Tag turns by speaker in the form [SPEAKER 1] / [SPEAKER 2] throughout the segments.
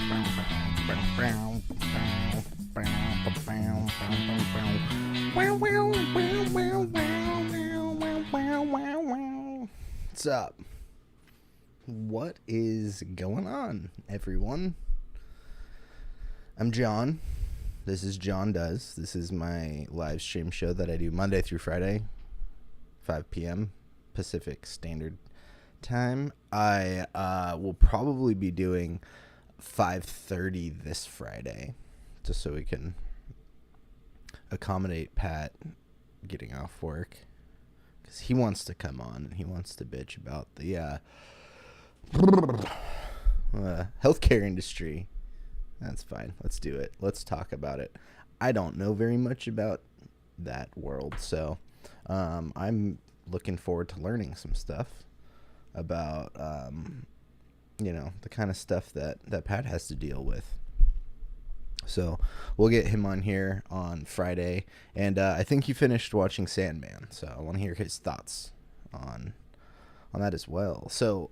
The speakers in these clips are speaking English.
[SPEAKER 1] What's up? What is going on, everyone? I'm Jon. This is Jon Does. This is my live stream show that I do Monday through Friday, 5 p.m. Pacific Standard Time. I will probably be doing 5:30 this Friday, just so we can accommodate Pat getting off work, because he wants to come on and he wants to bitch about the healthcare industry. That's fine. Let's do it. Let's talk about it. I don't know very much about that world, so I'm looking forward to learning some stuff about the kind of stuff that Pat has to deal with. So we'll get him on here on Friday, and I think he finished watching Sandman, so I want to hear his thoughts on that as well. So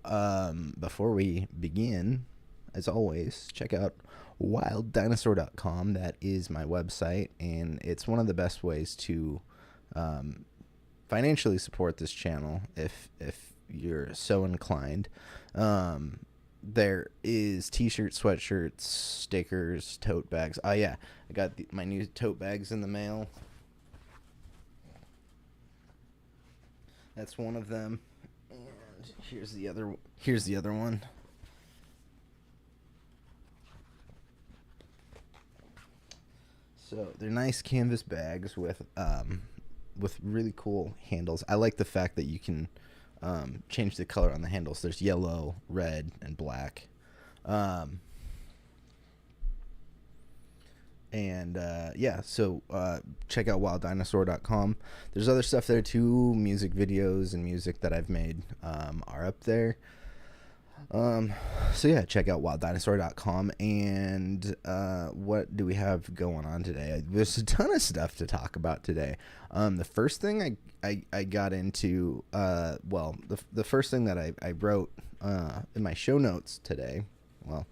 [SPEAKER 1] before we begin, as always, check out wilddinosaur.com. That is my website, and it's one of the best ways to financially support this channel if you're so inclined. There is t-shirts, sweatshirts, stickers, tote bags. Oh yeah, I got my new tote bags in the mail. That's one of them. And here's the other one. So they're nice canvas bags with really cool handles. I like the fact that you can change the color on the handles. There's yellow, red, and black. So check out wilddinosaur.com. There's other stuff there too. Music videos and music that I've made are up there. Check out wilddinosaur.com. And what do we have going on today? There's a ton of stuff to talk about today. The first thing I got into, the first thing that I wrote in my show notes today, well,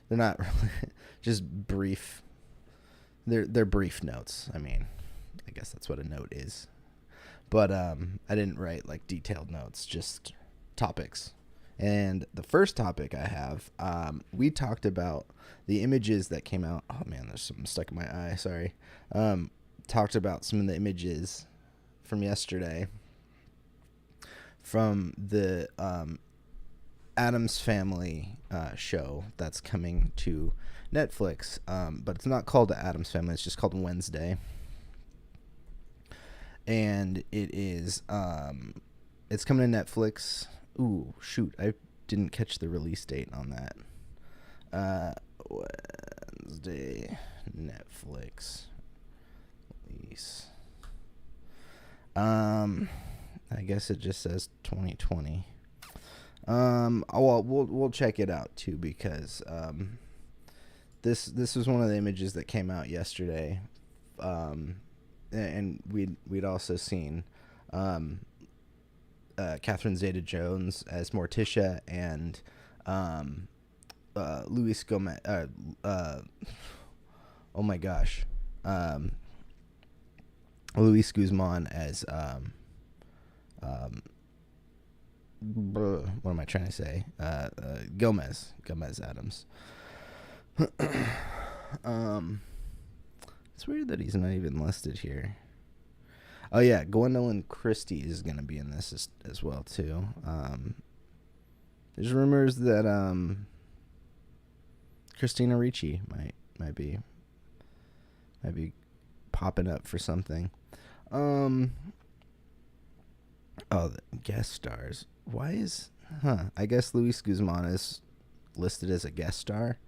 [SPEAKER 1] they're not really just brief. They're brief notes. I mean, I guess that's what a note is. But I didn't write like detailed notes, just topics. And the first topic I have, we talked about the images that came out. Oh man, there's something stuck in my eye. Sorry. Talked about some of the images from yesterday from the Addams Family show that's coming to Netflix. But it's not called the Addams Family. It's just called Wednesday. And it is, it's coming to Netflix. Ooh, shoot. I didn't catch the release date on that. Wednesday, Netflix release. I guess it just says 2020. We'll check it out too, because this was one of the images that came out yesterday. And we'd also seen Catherine Zeta-Jones as Morticia, and Luis Gomez. Oh my gosh, Luis Guzman as what am I trying to say? Gomez Adams. It's weird that he's not even listed here. Oh yeah, Gwendolyn Christie is gonna be in this as well too. There's rumors that Christina Ricci might be popping up for something. Oh, the guest stars. Why is I guess Luis Guzman is listed as a guest star.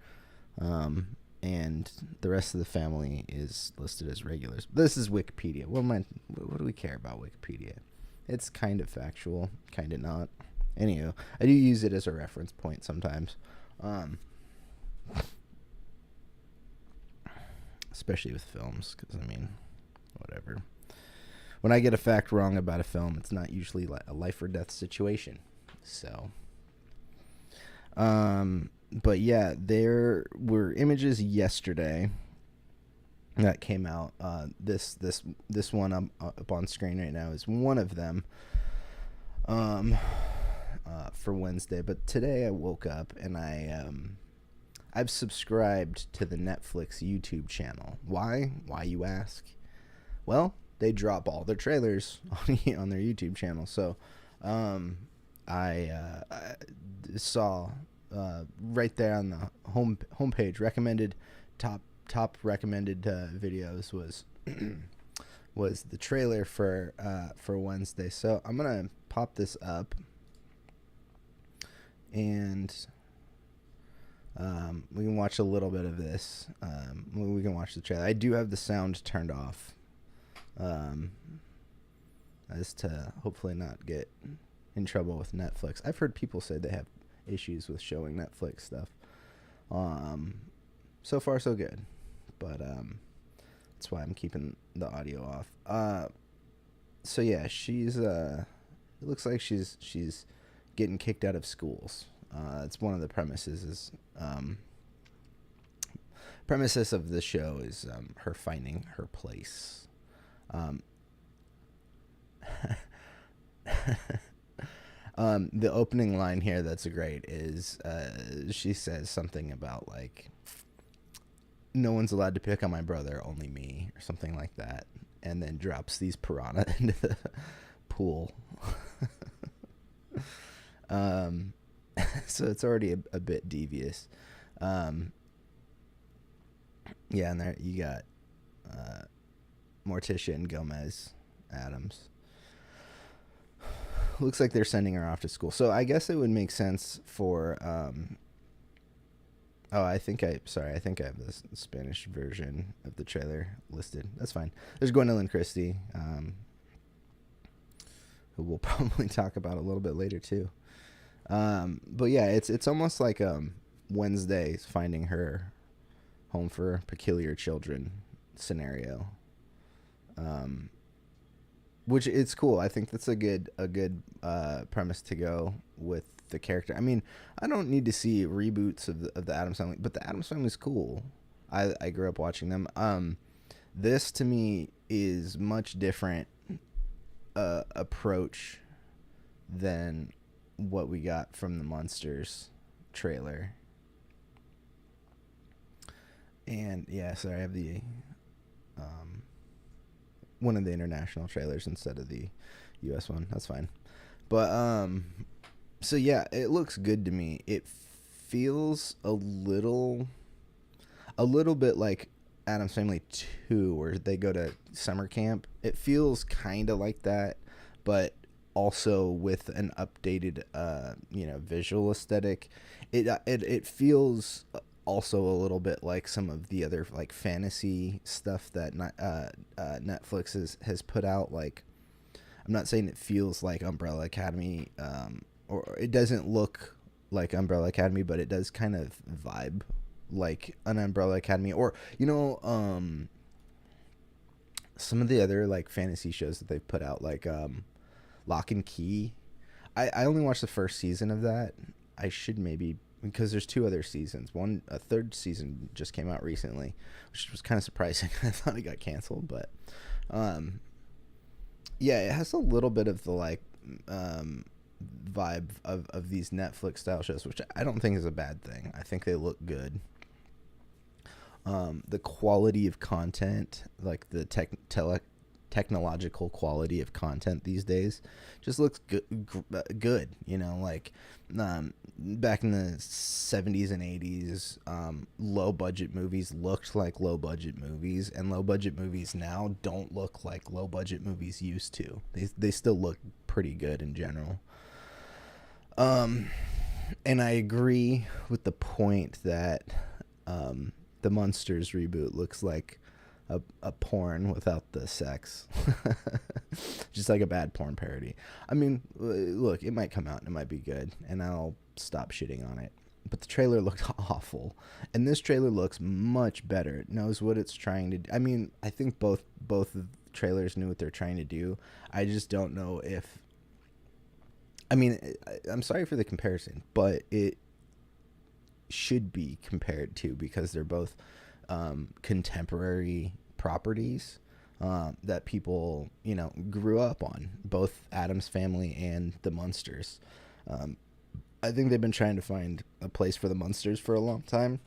[SPEAKER 1] And the rest of the family is listed as regulars. This is Wikipedia. What do we care about Wikipedia? It's kind of factual, kind of not. Anywho, I do use it as a reference point sometimes. Especially with films, because, I mean, whatever. When I get a fact wrong about a film, it's not usually a life or death situation. So, but yeah, there were images yesterday that came out. This one up on screen right now is one of them. For Wednesday, but today I woke up and I've subscribed to the Netflix YouTube channel. Why? Why, you ask? Well, they drop all their trailers on their YouTube channel. So, I saw right there on the homepage recommended top recommended videos was the trailer for Wednesday. So I'm gonna pop this up and we can watch a little bit of this. We can watch the trailer. I do have the sound turned off, as to hopefully not get in trouble with Netflix. I've heard people say they have issues with showing Netflix stuff. So far so good, but that's why I'm keeping the audio off. So yeah, she's it looks like she's getting kicked out of schools. It's one of the premises of the show is her finding her place. The opening line here that's great is she says something about like, no one's allowed to pick on my brother, only me, or something like that, and then drops these piranha into the pool. So it's already a bit devious. Yeah, and there you got Morticia and Gomez Adams. Looks like they're sending her off to school. So I guess it would make sense for I think I have the Spanish version of the trailer listed. That's fine. There's Gwendolyn Christie, who we'll probably talk about a little bit later too. But yeah, it's almost like Wednesday's finding her home for peculiar children scenario. Which it's cool. I think that's a good premise to go with the character. I mean, I don't need to see reboots of the Addams Family, but the Addams Family is cool. I grew up watching them. This to me is much different approach than what we got from the Monsters trailer. And yeah, sorry, I have the one of the international trailers instead of the US one. That's fine. But so yeah, it looks good to me. It feels a little bit like Addams Family 2, where they go to summer camp. It feels kind of like that, but also with an updated visual aesthetic. It feels also a little bit like some of the other like fantasy stuff that Netflix has put out. Like, I'm not saying it feels like Umbrella Academy, or it doesn't look like Umbrella Academy, but it does kind of vibe like an Umbrella Academy, or some of the other like fantasy shows that they've put out, like Lock and Key. I only watched the first season of that. I should maybe, because there's 2 other seasons. A third season just came out recently, which was kind of surprising. I thought it got canceled, but yeah, it has a little bit of the like vibe of these Netflix style shows, which I don't think is a bad thing. I think they look good. The quality of content, like the technological quality of content these days, just looks good. Like back in the 70s and 80s, low budget movies looked like low budget movies, and low budget movies now don't look like low budget movies used to. They still look pretty good in general. And I agree with the point that the Monsters reboot looks like a porn without the sex. Just like a bad porn parody. I mean, look, it might come out and it might be good, and I'll stop shitting on it. But the trailer looked awful, and this trailer looks much better. It knows what it's trying to do. I mean, I think both of the trailers knew what they're trying to do. I just don't know if... I mean, I'm sorry for the comparison, but should be compared to, because they're both contemporary properties that people, grew up on, both Addams Family and the Munsters. I think they've been trying to find a place for the Munsters for a long time.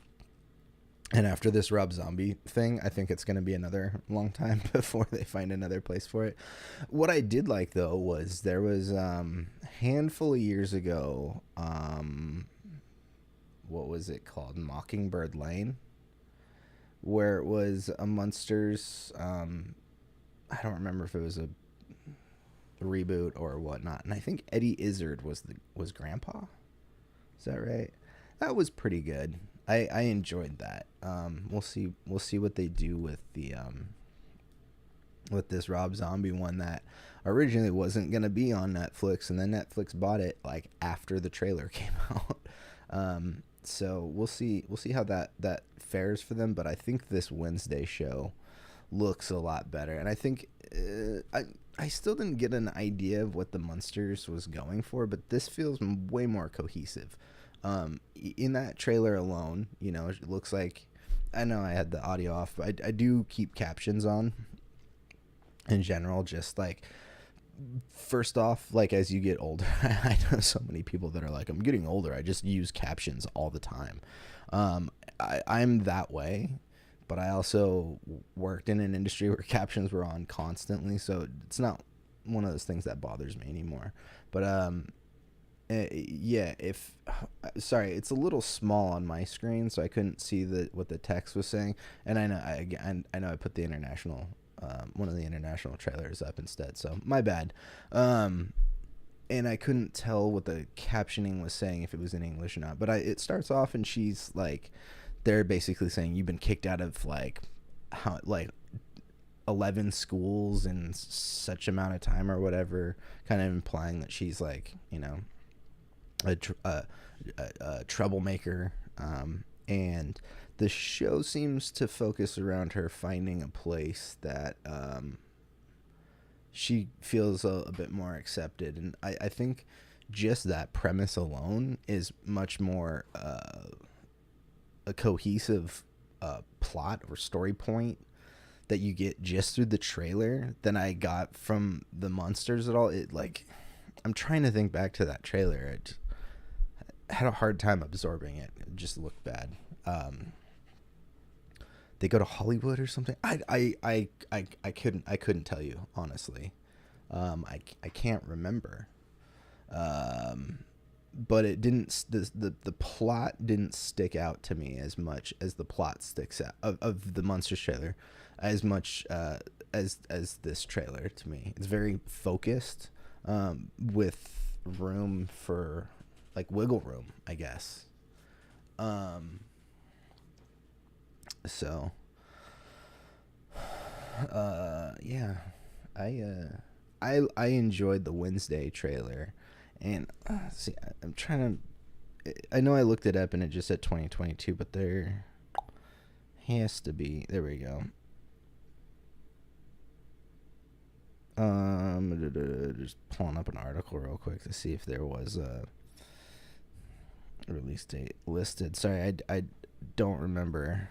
[SPEAKER 1] And after this Rob Zombie thing, I think it's going to be another long time before they find another place for it. What I did like, though, was there was a handful of years ago, what was it called? Mockingbird Lane, where it was a Munsters, I don't remember if it was a reboot or whatnot. And I think Eddie Izzard was Grandpa. Is that right? That was pretty good. I enjoyed that. We'll see what they do with the with this Rob Zombie one that originally wasn't gonna be on Netflix, and then Netflix bought it like after the trailer came out. So we'll see how that fares for them. But I think this Wednesday show looks a lot better, and I think I still didn't get an idea of what the Munsters was going for, but this feels way more cohesive. In that trailer alone, it looks like, I know I had the audio off, but I do keep captions on in general, just like, first off, like, as you get older, I know so many people that are like, I'm getting older, I just use captions all the time. I'm that way, but I also worked in an industry where captions were on constantly, so it's not one of those things that bothers me anymore. But yeah, it's a little small on my screen, so I couldn't see what the text was saying. And I know I put the international, one of the international trailers up instead, so my bad. And I couldn't tell what the captioning was saying, if it was in English or not. But it starts off, and she's like, they're basically saying you've been kicked out of like 11 schools in such amount of time or whatever, kind of implying that she's like, a troublemaker, and the show seems to focus around her finding a place that she feels a bit more accepted. And I think just that premise alone is much more a cohesive plot or story point that you get just through the trailer than I got from the Munsters at all. I'm trying to think back to that trailer. I had a hard time absorbing it. It just looked bad. They go to Hollywood or something. I couldn't tell you, honestly. I can't remember. But it didn't. The plot didn't stick out to me as much as the plot sticks out of the Munsters trailer, as much as this trailer to me. It's very focused, with room for like wiggle room, I guess. So yeah, I enjoyed the Wednesday trailer, and see, I'm trying to. I know I looked it up and it just said 2022, but there has to be. There we go. Just pulling up an article real quick to see if there was a release date listed. Sorry, I don't remember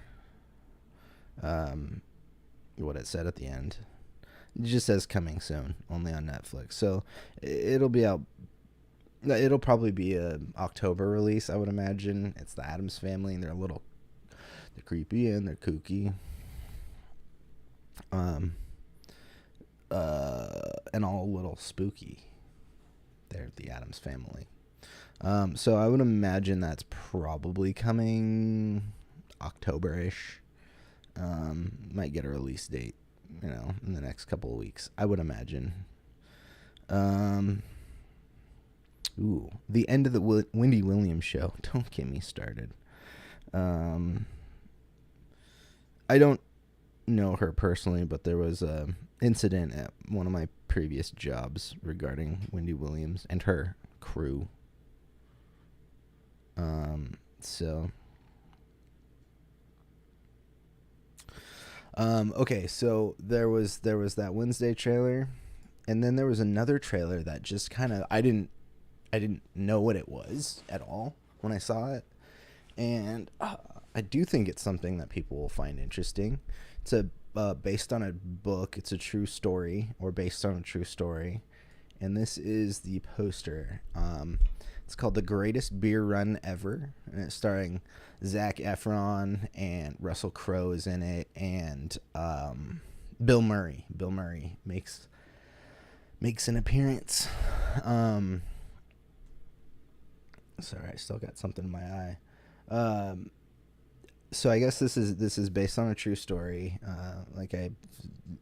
[SPEAKER 1] what it said at the end. It just says coming soon, only on Netflix. So it'll be out. It'll probably be a October release, I would imagine. It's the Addams Family, and they're creepy and they're kooky. And all a little spooky. They're the Addams Family. So I would imagine that's probably coming October-ish. Might get a release date, in the next couple of weeks, I would imagine. The end of the Wendy Williams show. Don't get me started. I don't know her personally, but there was a incident at one of my previous jobs regarding Wendy Williams and her crew. Okay, so there was that Wednesday trailer, and then there was another trailer that just kind of I didn't know what it was at all when I saw it, and I do think it's something that people will find interesting. It's a based on a book. It's a true story, or based on a true story, and this is the poster. It's called The Greatest Beer Run Ever, and it's starring Zac Efron, and Russell Crowe is in it, and Bill Murray. Bill Murray makes an appearance. Sorry, I still got something in my eye. So I guess this is based on a true story, like I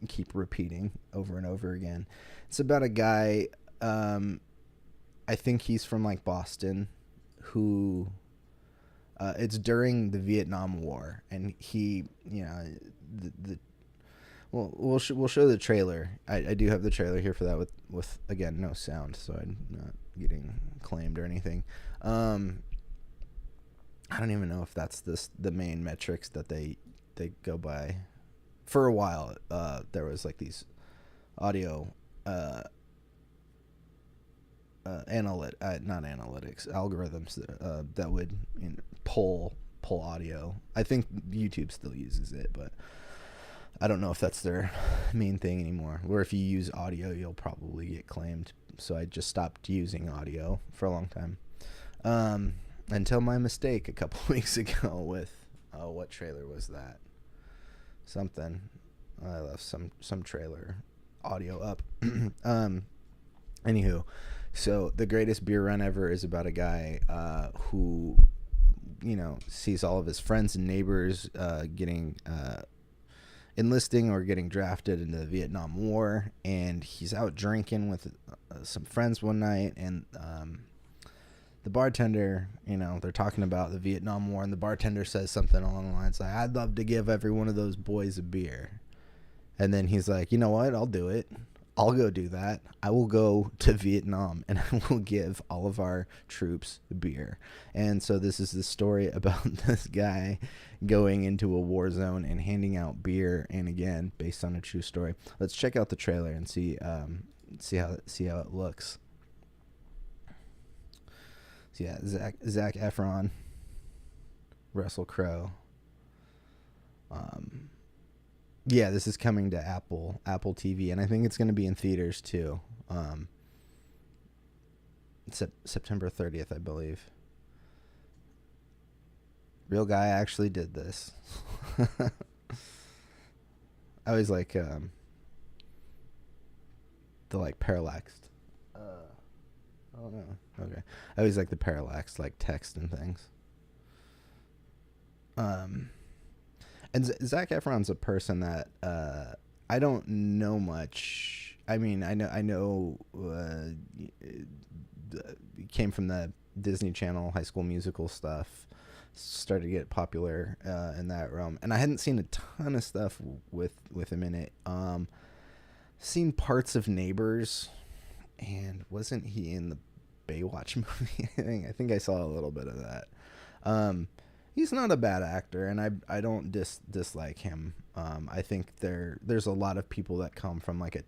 [SPEAKER 1] keep repeating over and over again. It's about a guy, I think he's from like Boston, who it's during the Vietnam War, and he, well, we'll show the trailer. I do have the trailer here for that with again no sound, so I'm not getting claimed or anything. I don't even know if that's the main metrics that they go by. For a while, there was like these audio not analytics, algorithms that would pull audio. I think YouTube still uses it, but I don't know if that's their main thing anymore. Or if you use audio, you'll probably get claimed. So I just stopped using audio for a long time. Until my mistake a couple weeks ago with, what trailer was that? Something. I left some trailer audio up. Anywho, so The Greatest Beer Run Ever is about a guy who, sees all of his friends and neighbors getting enlisting or getting drafted into the Vietnam War, and he's out drinking with some friends one night, and the bartender, they're talking about the Vietnam War, and the bartender says something along the lines like, "I'd love to give every one of those boys a beer." And then he's like, "You know what? I'll do it. I'll go do that. I will go to Vietnam, and I will give all of our troops beer." And so this is the story about this guy going into a war zone and handing out beer, and again, based on a true story. Let's check out the trailer and see how it looks. So yeah, Zac Efron, Russell Crowe. Yeah, this is coming to Apple TV, and I think it's going to be in theaters too. September 30th, I believe. Real guy actually did this. I always like the parallaxed. I don't know. Okay, I always like the parallax, like text and things. And Zac Efron's a person that I don't know much. I mean, I know he came from the Disney Channel High School Musical stuff. Started to get popular in that realm, and I hadn't seen a ton of stuff with him in it. Seen parts of Neighbors, and wasn't he in the Baywatch movie? I think I saw a little bit of that. He's not a bad actor, and I don't dislike him. I think there's a lot of people that come from like a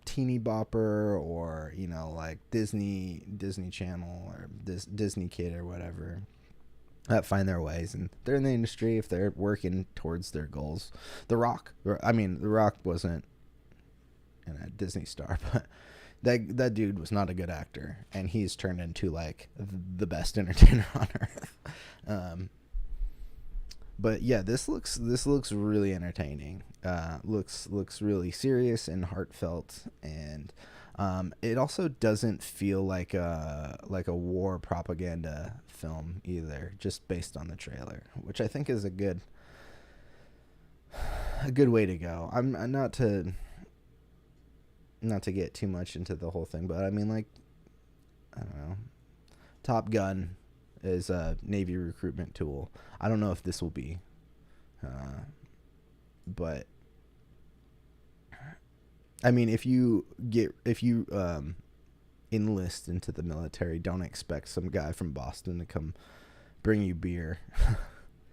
[SPEAKER 1] teeny bopper, or like Disney Channel, or Disney Kid or whatever, that find their ways, and they're in the industry if they're working towards their goals. The Rock wasn't a Disney star, but that dude was not a good actor, and he's turned into like the best entertainer on earth. But yeah, this looks really entertaining. Looks really serious and heartfelt, and it also doesn't feel like a war propaganda film either, just based on the trailer, which I think is a good way to go. I'm not to get too much into the whole thing, but I mean, like, I don't know, Top Gun is a Navy recruitment tool. I don't know if this will be, but I mean, if you enlist into the military, don't expect some guy from Boston to come bring you beer.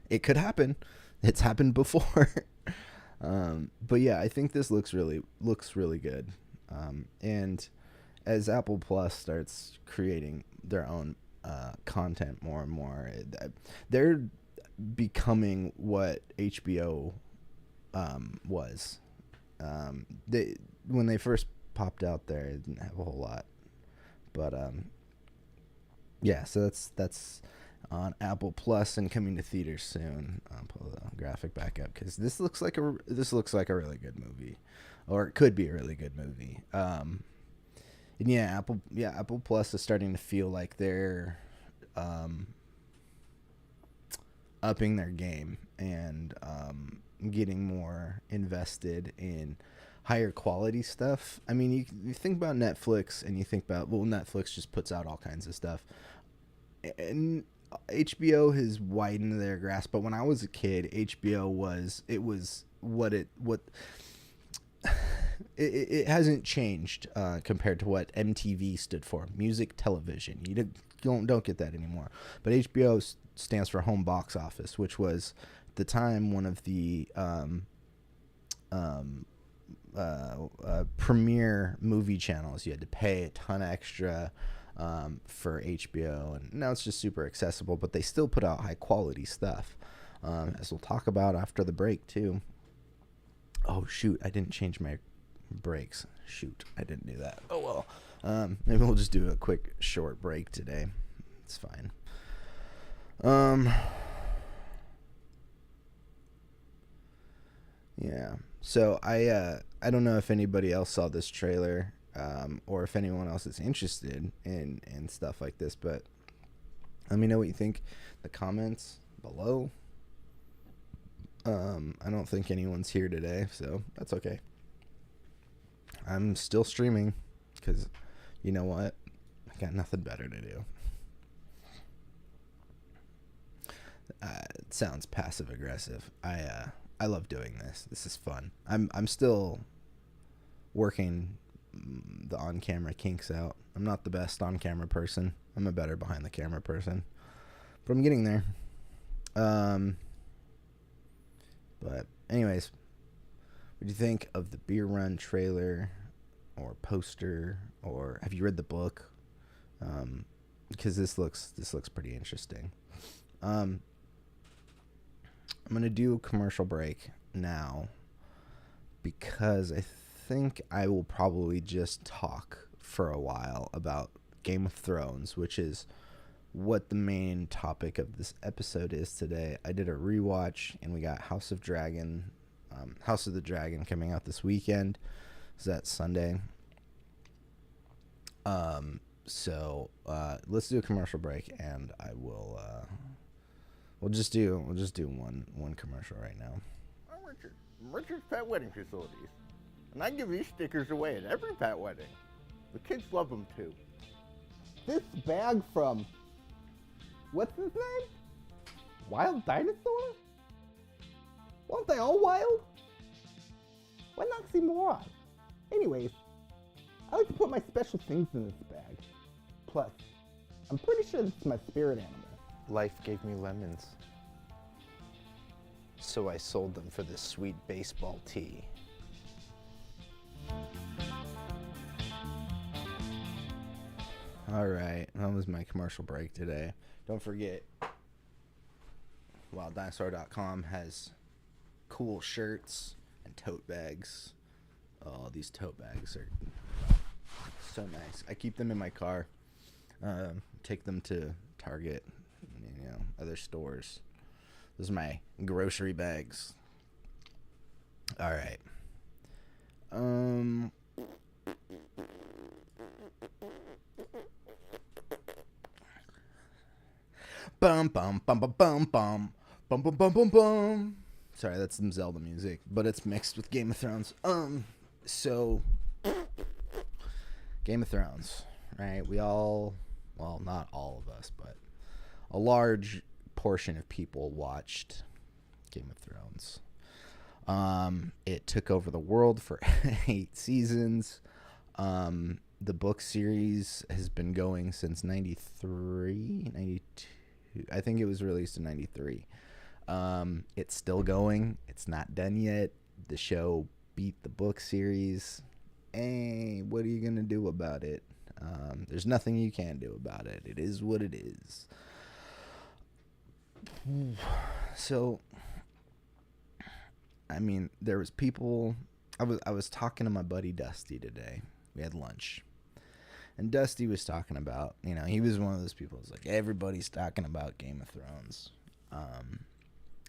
[SPEAKER 1] It could happen. It's happened before. But yeah, I think this looks really good. And as Apple Plus starts creating their own content more and more. They're becoming what HBO was. When they first popped out there, it didn't have a whole lot, but yeah. So that's on Apple Plus and coming to theaters soon. I'll pull the graphic back up because this looks like a really good movie, or it could be a really good movie. And Apple Plus is starting to feel like they're upping their game and getting more invested in higher quality stuff. I mean, you think about Netflix and you think about, well, Netflix just puts out all kinds of stuff. And HBO has widened their grasp, but when I was a kid, HBO was it hasn't changed compared to what MTV stood for, music television. You don't get that anymore. But HBO stands for home box office, which was at the time one of the premier movie channels. You had to pay a ton extra for HBO, and now it's just super accessible, but they still put out high quality stuff, as we'll talk about after the break too. Oh shoot, I didn't change my breaks. Shoot, I didn't do that. Oh well. Maybe we'll just do a quick short break today. It's fine. Yeah. So I don't know if anybody else saw this trailer, or if anyone else is interested in stuff like this, but let me know what you think in the comments below. I don't think anyone's here today, so that's okay. I'm still streaming because you know what? I got nothing better to do. It sounds passive aggressive. I love doing this. This is fun. I'm still working the on-camera kinks out. I'm not the best on-camera person. I'm a better behind-the-camera person, but I'm getting there. But anyways, what do you think of the Beer Run trailer or poster, or have you read the book? Because this looks pretty interesting. I'm gonna do a commercial break now because I think I will probably just talk for a while about Game of Thrones, which is what the main topic of this episode is today. I did a rewatch, and we got House of the Dragon coming out this weekend. Is that Sunday? So let's do a commercial break, and I will. We'll just do one commercial right now.
[SPEAKER 2] I'm Richard's Pet Wedding Facilities, and I give these stickers away at every pet wedding. The kids love them too.
[SPEAKER 3] This bag from, what's his name? Wild Dinosaur? Weren't they all wild? What an oxymoron. Anyways, I like to put my special things in this bag. Plus, I'm pretty sure this is my spirit animal.
[SPEAKER 1] Life gave me lemons, so I sold them for this sweet baseball tee. All right, that was my commercial break today. Don't forget, Dinosaur.com has cool shirts and tote bags. Oh, these tote bags are so nice. I keep them in my car. Take them to Target, other stores. Those are my grocery bags. All right. Bum bum bum bum bum bum bum bum bum bum bum. Sorry, that's some Zelda music, but it's mixed with Game of Thrones. So Game of Thrones, right? We all, well, not all of us, but a large portion of people watched Game of Thrones. It took over the world for 8 seasons. The book series has been going since 93, 92. I think it was released in 93. It's still going. It's not done yet. The show beat the book series. Hey, what are you going to do about it? There's nothing you can do about it. It is what it is. So, I mean, there was people. I was talking to my buddy Dusty today. We had lunch, and Dusty was talking about, he was one of those people who's like, everybody's talking about Game of Thrones.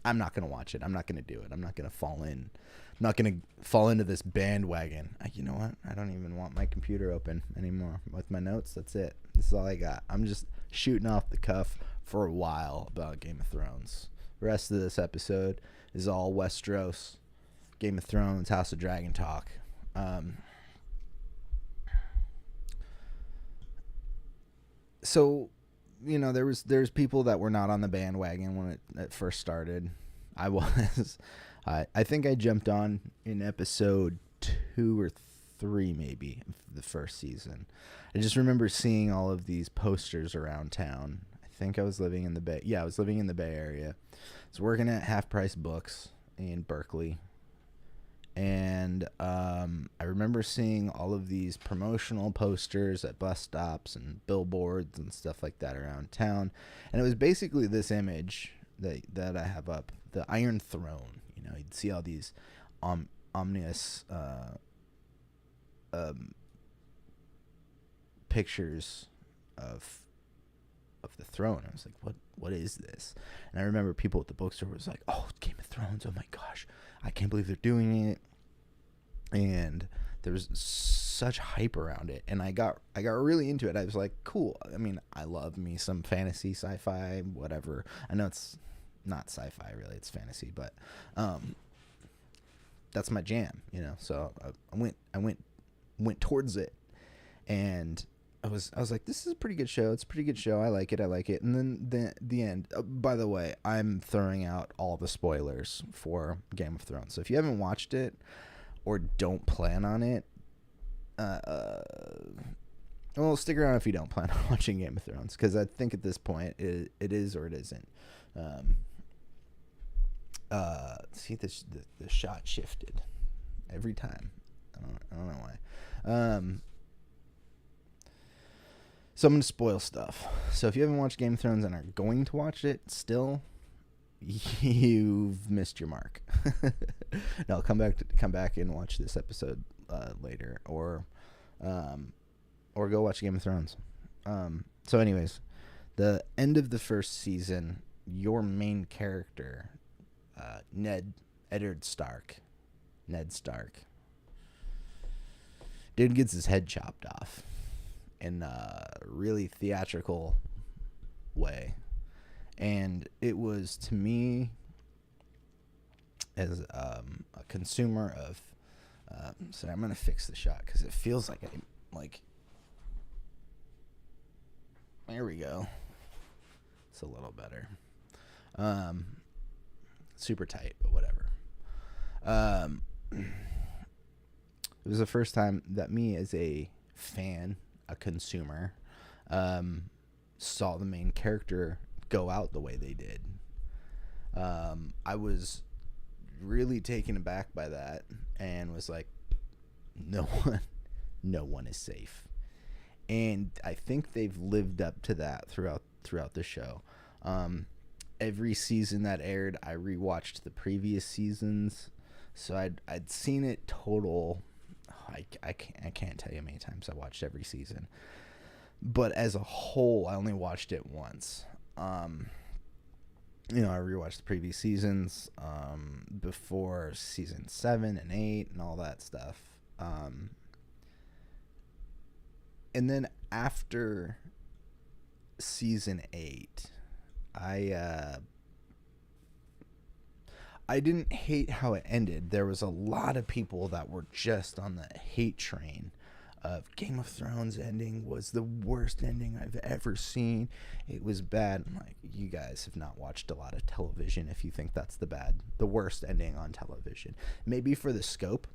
[SPEAKER 1] I'm not gonna watch it. I'm not gonna do it. I'm not gonna fall into this bandwagon. You know what? I don't even want my computer open anymore with my notes. That's it. This is all I got. I'm just shooting off the cuff for a while about Game of Thrones. The rest of this episode is all Westeros, Game of Thrones, House of Dragon talk. So, there's people that were not on the bandwagon when it first started. I was. I think I jumped on in episode 2 or 3 maybe of the first season. I just remember seeing all of these posters around town. I think I was living in the Bay. Yeah, I was living in the Bay Area. I was working at Half Price Books in Berkeley. And I remember seeing all of these promotional posters at bus stops and billboards and stuff like that around town. And it was basically this image that I have up, the Iron Throne. You'd see all these ominous pictures of the throne. I was like, what is this? And I remember people at the bookstore was like, oh, Game of Thrones, oh my gosh, I can't believe they're doing it. And there was such hype around it, and I got really into it. I was like, cool. I mean, I love me some fantasy, sci-fi, whatever. I know it's not sci-fi really, it's fantasy, but that's my jam, so I went towards it, and I was like, this is a pretty good show. It's a pretty good show. I like it. And then the end. By the way, I'm throwing out all the spoilers for Game of Thrones. So if you haven't watched it or don't plan on it, well, stick around if you don't plan on watching Game of Thrones, because I think at this point it is or it isn't. See, the shot shifted every time. I don't know why. So I'm going to spoil stuff. So if you haven't watched Game of Thrones and are going to watch it still, you've missed your mark. No, come back and watch this episode later, or go watch Game of Thrones. So anyways, the end of the first season, your main character, Ned Stark, dude gets his head chopped off in a really theatrical way. And it was, to me, as a consumer of so I'm gonna fix the shot because it feels like there we go. It's a little better. Super tight, but whatever. It was the first time that me, as a fan, a consumer, saw the main character go out the way they did. I was really taken aback by that and was like, no one is safe. And I think they've lived up to that throughout the show. Every season that aired, I rewatched the previous seasons, so I'd seen it total. I can't tell you how many times I watched every season, but as a whole, I only watched it once. I rewatched the previous seasons before season 7 and 8 and all that stuff. And then after season 8, I didn't hate how it ended. There was a lot of people that were just on the hate train of Game of Thrones ending was the worst ending I've ever seen. It was bad. I'm like, you guys have not watched a lot of television if you think that's the worst ending on television. Maybe for the scope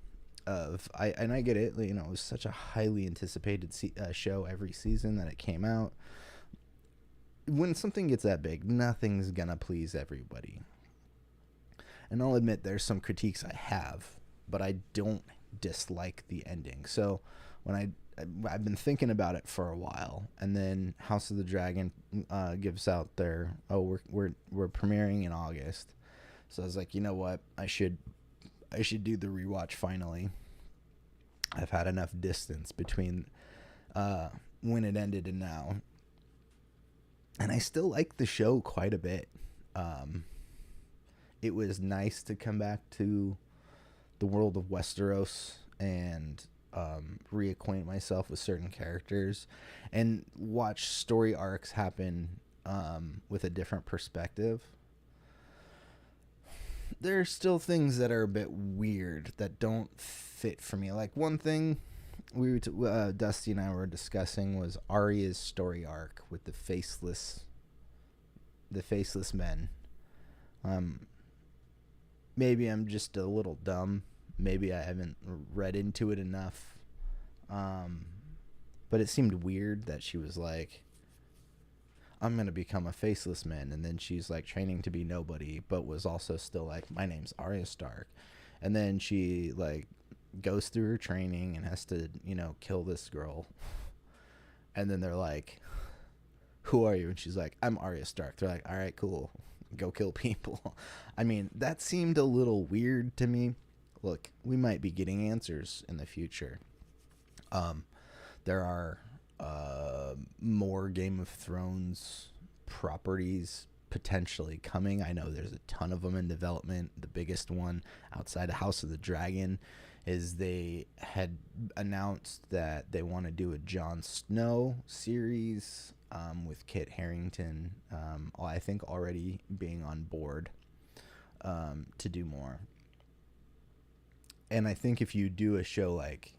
[SPEAKER 1] of, I get it, it was such a highly anticipated show every season that it came out. When something gets that big, nothing's gonna please everybody. And I'll admit there's some critiques I have, but I don't dislike the ending. So when I've been thinking about it for a while, and then House of the Dragon gives out their we're premiering in August, so I was like, you know what, I should do the rewatch finally. I've had enough distance between when it ended and now, and I still like the show quite a bit. It was nice to come back to the world of Westeros and reacquaint myself with certain characters and watch story arcs happen with a different perspective. There are still things that are a bit weird that don't fit for me. Like, one thing Dusty and I were discussing was Arya's story arc with the faceless men. Maybe I'm just a little dumb. Maybe I haven't read into it enough. But it seemed weird that she was like, I'm going to become a faceless man. And then she's like training to be nobody, but was also still like, my name's Arya Stark. And then she like goes through her training and has to, kill this girl. And then they're like, who are you? And she's like, I'm Arya Stark. They're like, all right, cool. Go kill people. I mean, that seemed a little weird to me. Look, we might be getting answers in the future. There are more Game of Thrones properties potentially coming. I know there's a ton of them in development. The biggest one outside of House of the Dragon is they had announced that they want to do a Jon Snow series with Kit Harington, I think already being on board to do more. And I think if you do a show like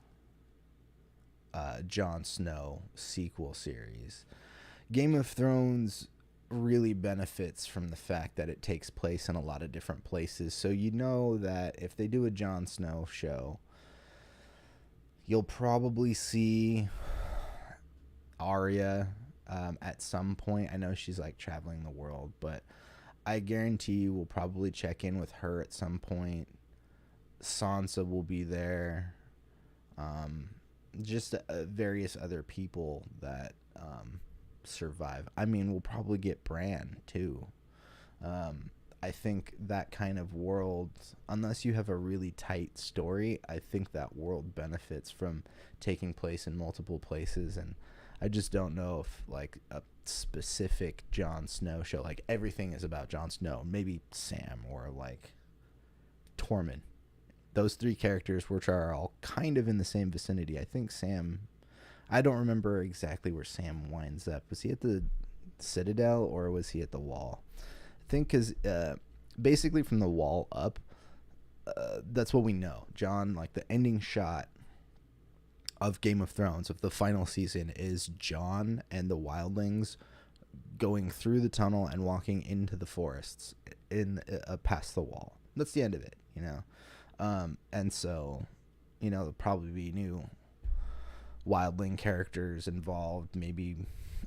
[SPEAKER 1] Jon Snow sequel series, Game of Thrones really benefits from the fact that it takes place in a lot of different places. So you know that if they do a Jon Snow show, you'll probably see Arya at some point. I know she's like traveling the world, but I guarantee you we'll probably check in with her at some point. Sansa will be there. Just various other people that survive. I mean, we'll probably get Bran too. I think that kind of world, unless you have a really tight story, I think that world benefits from taking place in multiple places. And I just don't know if like a specific Jon Snow show, like everything is about Jon Snow, maybe Sam or like Tormund. Those three characters, which are all kind of in the same vicinity. I think Sam, I don't remember exactly where Sam winds up. Was he at the Citadel or was he at the Wall? I think because basically from the Wall up, that's what we know. Jon, like the ending shot of Game of Thrones, of the final season, is Jon and the wildlings going through the tunnel and walking into the forests in past the Wall. That's the end of it, and so, there'll probably be new wildling characters involved. Maybe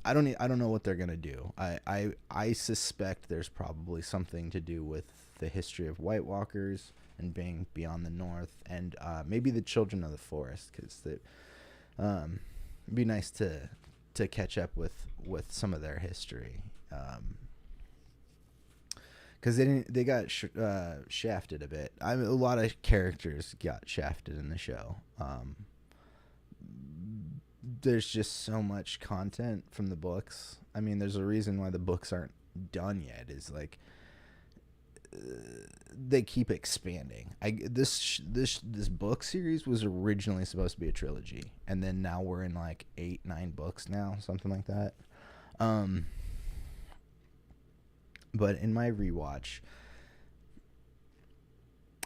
[SPEAKER 1] I don't know what they're gonna do. I suspect there's probably something to do with the history of White Walkers and being beyond the North, and maybe the Children of the Forest, because it'd be nice to catch up with some of their history. Because they got shafted a bit. A lot of characters got shafted in the show. There's just so much content from the books. I mean, there's a reason why the books aren't done yet. Is like they keep expanding. This book series was originally supposed to be a trilogy, and then now we're in like 8-9 books now, something like that. But in my rewatch,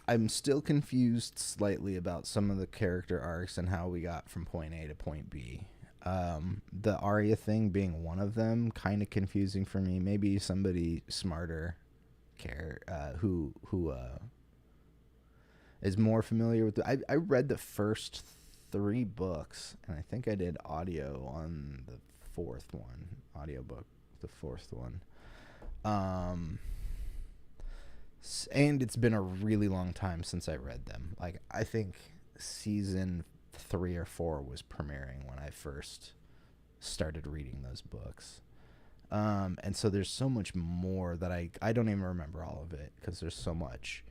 [SPEAKER 1] I'm still confused slightly about some of the character arcs and how we got from point A to point B. The Arya thing being one of them, kind of confusing for me. Maybe somebody smarter who is more familiar with I read the first 3 books, and I think I did audio on the 4th one. Audiobook, the 4th one. And it's been a really long time since I read them. Like, I think season 3 or 4 was premiering when I first started reading those books. And so there's so much more that I don't even remember all of it because there's so much.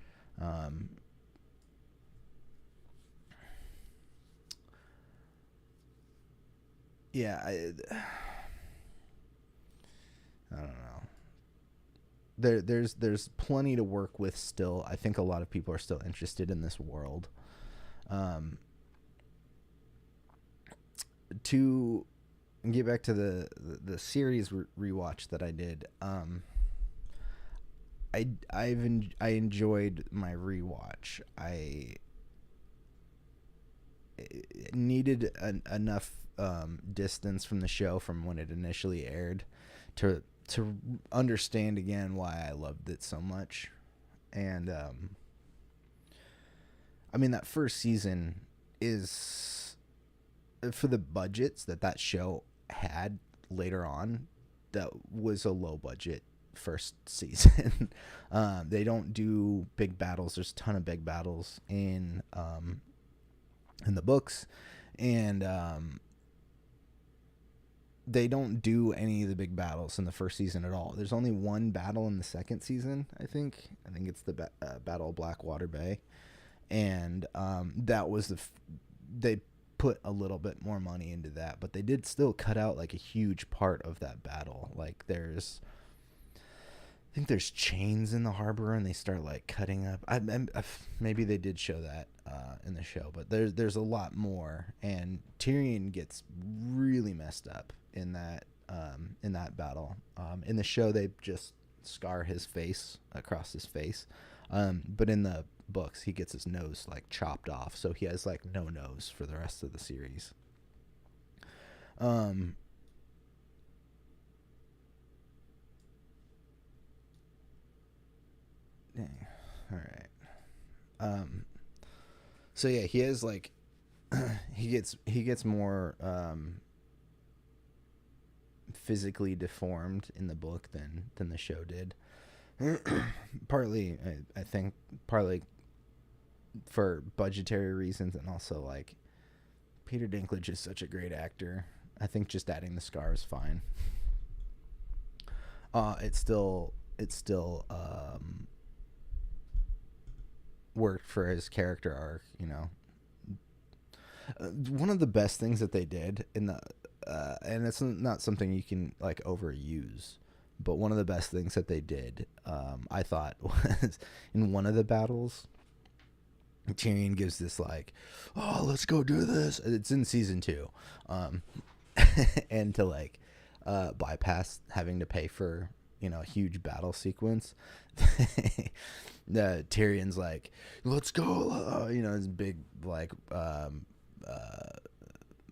[SPEAKER 1] Yeah, I don't know. There's plenty to work with still. I think a lot of people are still interested in this world. To get back to the series rewatch that I did, I enjoyed my rewatch. I needed enough distance from the show from when it initially aired to understand again why I loved it so much. And I mean, that first season is, for the budgets that show had later on, that was a low budget first season. They don't do big battles. There's a ton of big battles in the books, and they don't do any of the big battles in the first season at all. There's only one battle in the second season, I think. I think it's the Battle of Blackwater Bay, and that was they put a little bit more money into that, but they did still cut out like a huge part of that battle. Like I think there's chains in the harbor, and they start like cutting up. Maybe they did show that in the show, but there's a lot more, and Tyrion gets really messed up in that battle. In the show, they just scar his face across his face, but in the books, he gets his nose like chopped off, so he has like no nose for the rest of the series. Dang. All right. So yeah, he has like he gets more physically deformed in the book than the show did. Partly, I think, partly for budgetary reasons, and also like Peter Dinklage is such a great actor. I think just adding the scar is fine. It still worked for his character arc, you know. One of the best things that they did in the and it's not something you can like overuse, but one of the best things that they did, I thought, was in one of the battles, Tyrion gives this like, "Oh, let's go do this." It's in season 2, and to like bypass having to pay for, you know, a huge battle sequence, the Tyrion's like, "Let's go," you know, this big like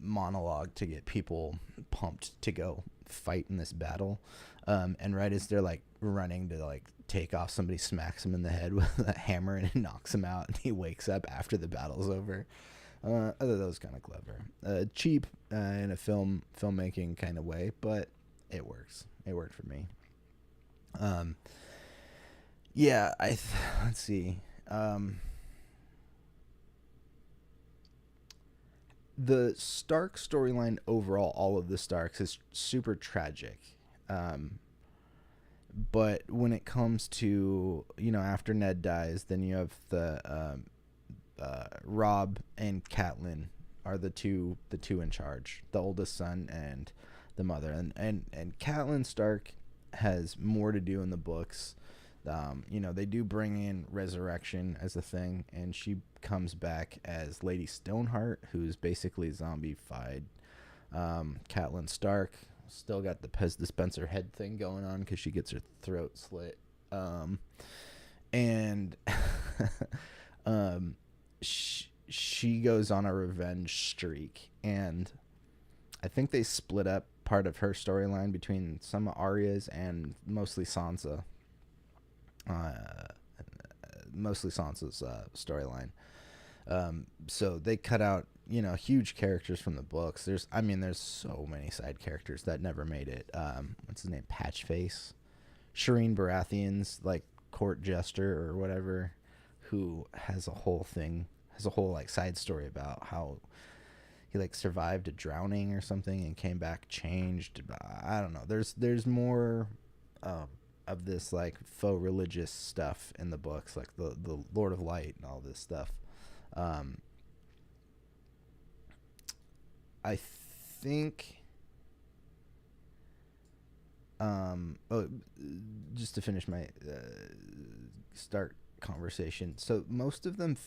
[SPEAKER 1] monologue to get people pumped to go fight in this battle, and right as they're like running to like take off, somebody smacks him in the head with a hammer and knocks him out, and he wakes up after the battle's over. I thought that was kind of clever, cheap in a filmmaking kind of way, but it works. It worked for me. Yeah, let's see. The Stark storyline overall, all of the Starks, is super tragic. But when it comes to, you know, after Ned dies, then you have the Robb and Catelyn are the two in charge, the oldest son and the mother, and Catelyn Stark has more to do in the books. You know, they do bring in resurrection as a thing, and she comes back as Lady Stoneheart, who's basically zombified. Catelyn Stark still got the Pez dispenser head thing going on because she gets her throat slit. And she goes on a revenge streak, and I think they split up part of her storyline between some Arya's and mostly Sansa. Mostly Sansa's storyline. So they cut out, you know, huge characters from the books. There's so many side characters that never made it. What's his name? Patchface. Shireen Baratheon's like court jester or whatever, who has a whole like side story about how he like survived a drowning or something and came back changed. I don't know. There's more of this like faux religious stuff in the books, like the Lord of Light and all this stuff. I think just to finish my start conversation. So most of the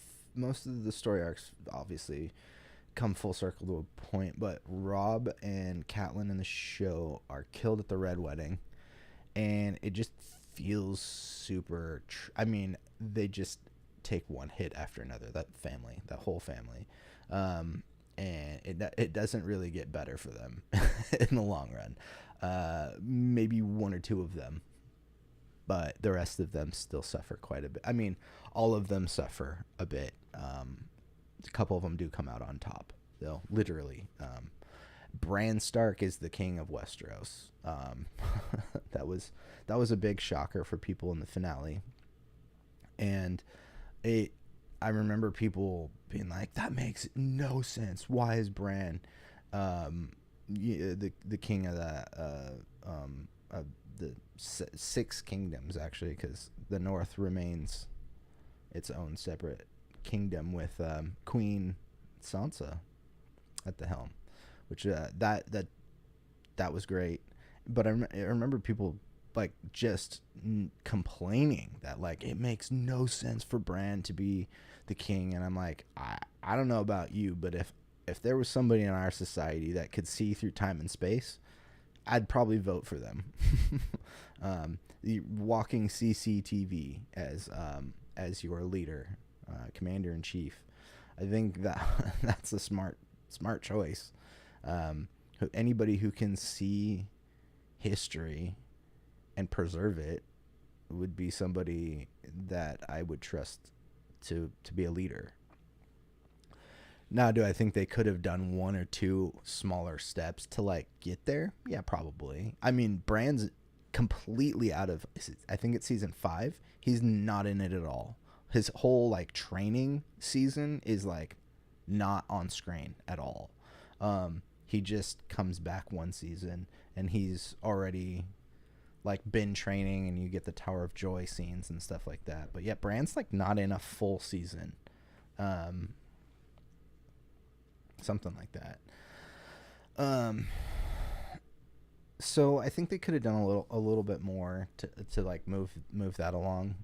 [SPEAKER 1] story arcs obviously come full circle to a point, but Robb and Catelyn in the show are killed at the Red Wedding, and it just feels super I mean, they just take one hit after another, that whole family, and it doesn't really get better for them in the long run. Maybe one or two of them, but the rest of them still suffer quite a bit. I mean, all of them suffer a bit. A couple of them do come out on top, though, literally. Bran Stark is the king of Westeros. That was a big shocker for people in the finale. And I remember people being like, that makes no sense. Why is Bran the king of the six kingdoms, actually, because the North remains its own separate kingdom with Queen Sansa at the helm, which that was great. But I remember people like just complaining that like it makes no sense for Bran to be the king, and I'm like, I don't know about you, but if there was somebody in our society that could see through time and space, I'd probably vote for them. The walking CCTV as your leader, commander in chief. I think that's a smart choice. Anybody who can see history and preserve it would be somebody that I would trust to be a leader. Now, do I think they could have done one or two smaller steps to like get there? Yeah, probably. I mean, Bran's completely out of, I think it's season 5. He's not in it at all. His whole like training season is like not on screen at all. He just comes back one season and he's already like been training, and you get the Tower of Joy scenes and stuff like that. But yeah, Bran's like not in a full season. Something like that. So I think they could have done a little bit more to like move that along.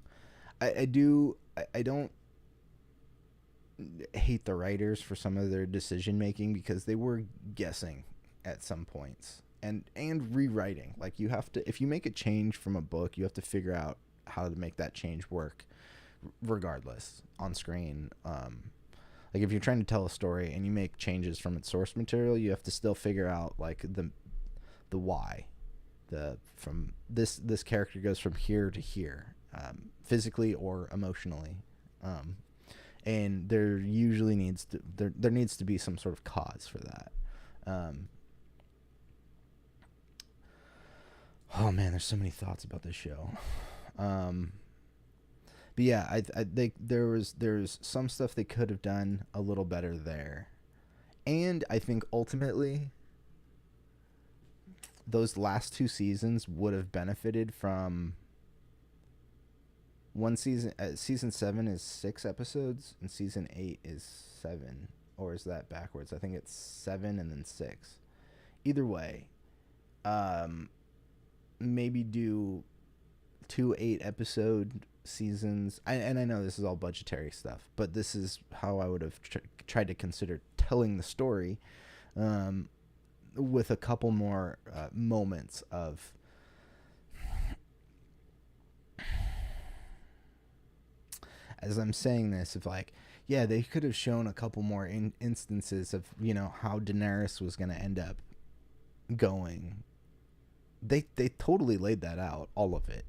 [SPEAKER 1] I don't hate the writers for some of their decision making, because they were guessing at some points and rewriting. Like, you have to, if you make a change from a book, you have to figure out how to make that change work regardless on screen. Like, if you're trying to tell a story and you make changes from its source material, you have to still figure out like the why. From this character goes from here to here, physically or emotionally, and there usually needs to be some sort of cause for that. Oh man, there's so many thoughts about this show. But yeah, there's some stuff they could have done a little better there, and I think ultimately those last 2 seasons would have benefited from one season. Season 7 is 6 episodes, and season 8 is 7, or is that backwards? I think it's 7 and then 6. Either way, maybe do 2 8-episode seasons. And I know this is all budgetary stuff, but this is how I would have tried to consider telling the story, with a couple more moments of as I'm saying this, if like, yeah, they could have shown a couple more instances of, how Daenerys was going to end up going. They totally laid that out, all of it,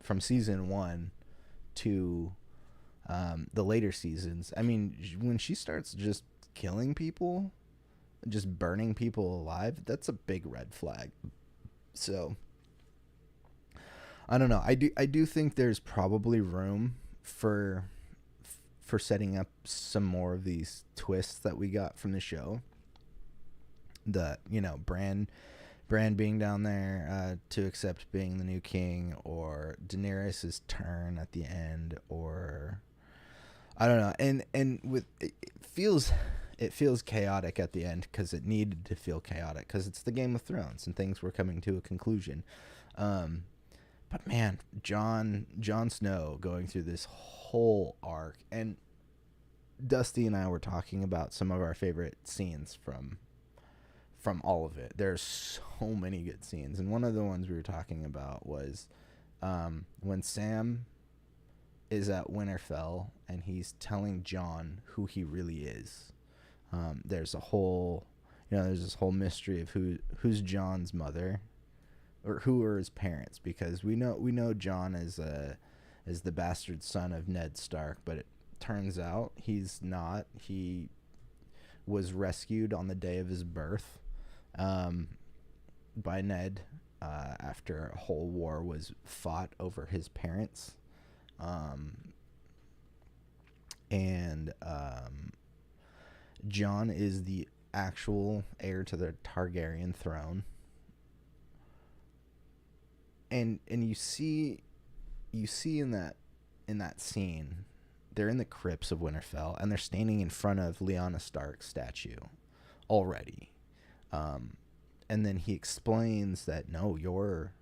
[SPEAKER 1] from season 1 to the later seasons. I mean, when she starts just killing people, just burning people alive, that's a big red flag. So I don't know. I do think there's probably room for for setting up some more of these twists that we got from the show. The, you know, Bran being down there to accept being the new king, or Daenerys' turn at the end, or I don't know. And with it feels chaotic at the end, because it needed to feel chaotic, because it's the Game of Thrones and things were coming to a conclusion. But man, Jon Snow going through this whole arc, and Dusty and I were talking about some of our favorite scenes from all of it. There's so many good scenes, and one of the ones we were talking about was when Sam is at Winterfell and he's telling Jon who he really is. There's this whole mystery of who's Jon's mother, or who are his parents, because we know Jon is the bastard son of Ned Stark, but it turns out he's not. He was rescued on the day of his birth by Ned after a whole war was fought over his parents. Jon is the actual heir to the Targaryen throne. And you see in that scene, they're in the crypts of Winterfell, and they're standing in front of Lyanna Stark's statue already. And then he explains that no, your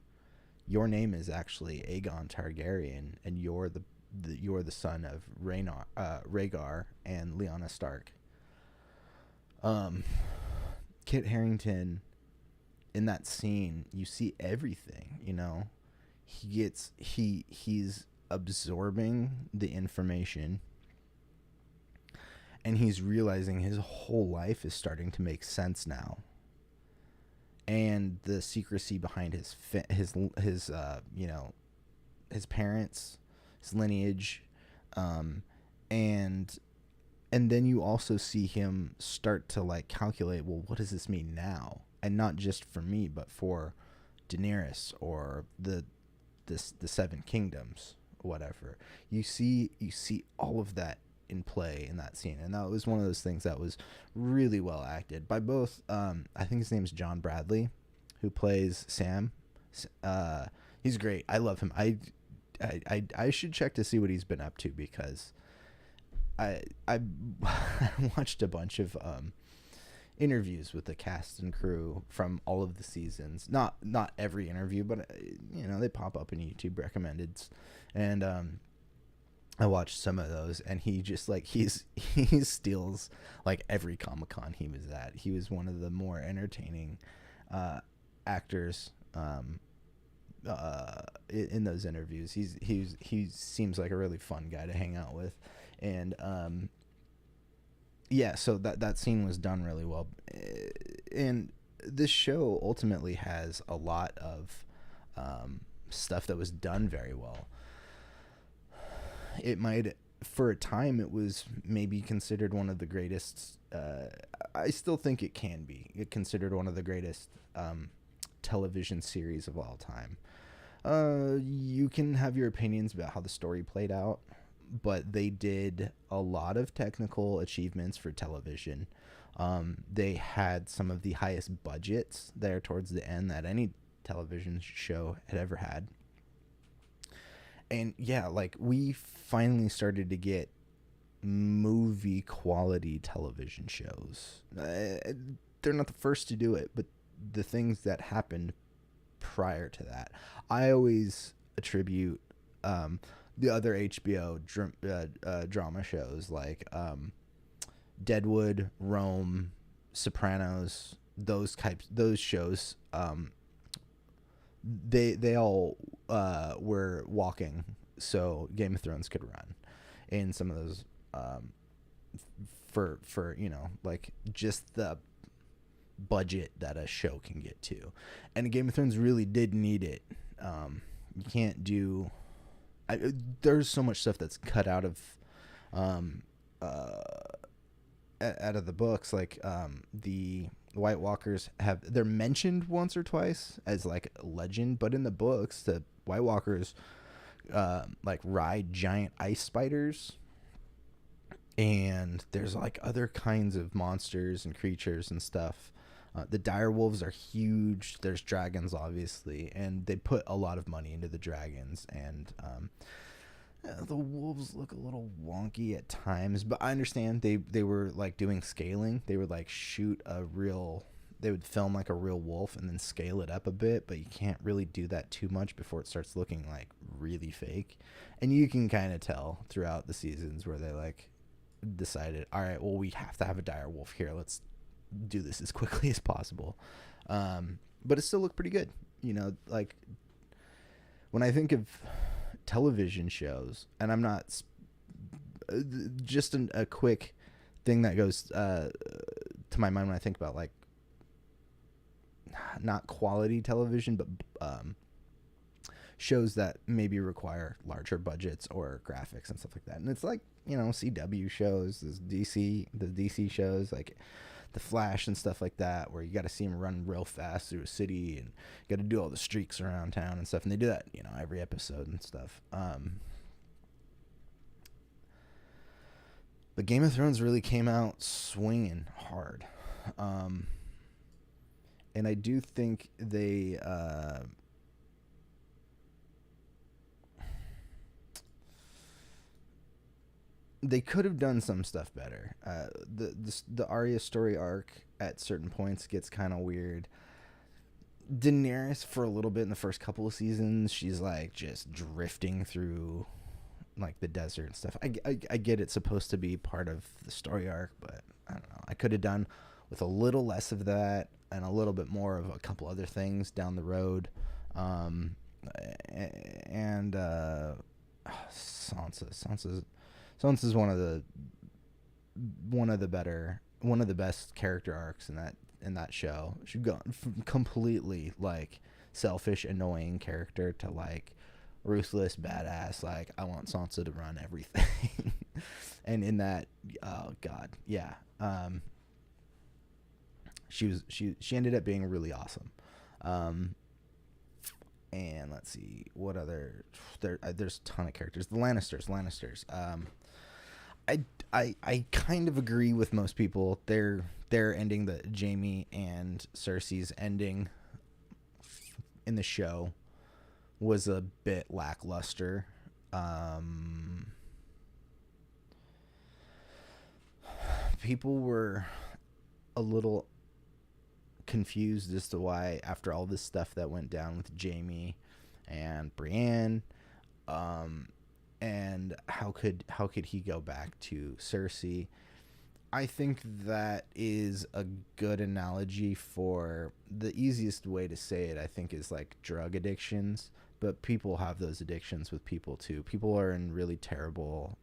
[SPEAKER 1] name is actually Aegon Targaryen, and you're the son of Rhaegar and Lyanna Stark. Kit Harington, in that scene, you see everything, you know. He's absorbing the information, and he's realizing his whole life is starting to make sense now. And the secrecy behind his parents, his lineage, and then you also see him start to like calculate, well, what does this mean now? And not just for me, but for Daenerys or the Seven Kingdoms, whatever. You see all of that in play in that scene, and that was one of those things that was really well acted by both. I think his name's John Bradley, who plays Sam. He's great. I love him. I should check to see what he's been up to, because I watched a bunch of interviews with the cast and crew from all of the seasons. Not every interview, but they pop up in YouTube recommendeds, and I watched some of those, and he just like he steals like every Comic-Con he was at. He was one of the more entertaining actors in those interviews. He seems like a really fun guy to hang out with, and so that scene was done really well, and this show ultimately has a lot of stuff that was done very well. It might, for a time, it was maybe considered one of the greatest. I still think it can be considered one of the greatest television series of all time. You can have your opinions about how the story played out, but they did a lot of technical achievements for television. They had some of the highest budgets there towards the end that any television show had ever had. And yeah, like we finally started to get movie quality television shows. They're not the first to do it, but the things that happened prior to that, I always attribute the other HBO drama shows like Deadwood, Rome, Sopranos, those shows. They all were walking so Game of Thrones could run, and some of those for like just the budget that a show can get to, and Game of Thrones really did need it. You can't do. There's so much stuff that's cut out of the books, like the White Walkers they're mentioned once or twice as like a legend, but in the books the White Walkers like ride giant ice spiders, and there's like other kinds of monsters and creatures and stuff. The dire wolves are huge. There's dragons, obviously, and they put a lot of money into the dragons. And the wolves look a little wonky at times, but I understand they were like doing scaling. They would like they would film like a real wolf and then scale it up a bit, but you can't really do that too much before it starts looking like really fake. And you can kind of tell throughout the seasons where they like decided, all right, well, we have to have a dire wolf here. Let's do this as quickly as possible. But it still looked pretty good. You know, like when I think of television shows, and I'm not just a quick thing that goes to my mind when I think about like not quality television, but shows that maybe require larger budgets or graphics and stuff like that. And it's like, you know, CW shows, the DC shows, like the Flash and stuff like that, where you got to see him run real fast through a city and you got to do all the streaks around town and stuff. And they do that, you know, every episode and stuff. But Game of Thrones really came out swinging hard. And I do think they could have done some stuff better. The Arya story arc at certain points gets kind of weird. Daenerys, for a little bit in the first couple of seasons, she's like just drifting through like the desert and stuff. I get it's supposed to be part of the story arc, but I don't know. I could have done with a little less of that and a little bit more of a couple other things down the road. Sansa's one of the best character arcs in that show. She's gone from completely like selfish, annoying character to like ruthless, badass. Like, I want Sansa to run everything. And in that, oh god, yeah. She ended up being really awesome. And let's see what other there's a ton of characters. The Lannisters. I kind of agree with most people. Their ending, the Jaime and Cersei's ending in the show, was a bit lackluster. People were a little confused as to why, after all this stuff that went down with Jaime and Brienne, and how could he go back to Cersei? I think that is a good analogy for the easiest way to say it. I think is like drug addictions, but people have those addictions with people too. People are in really terrible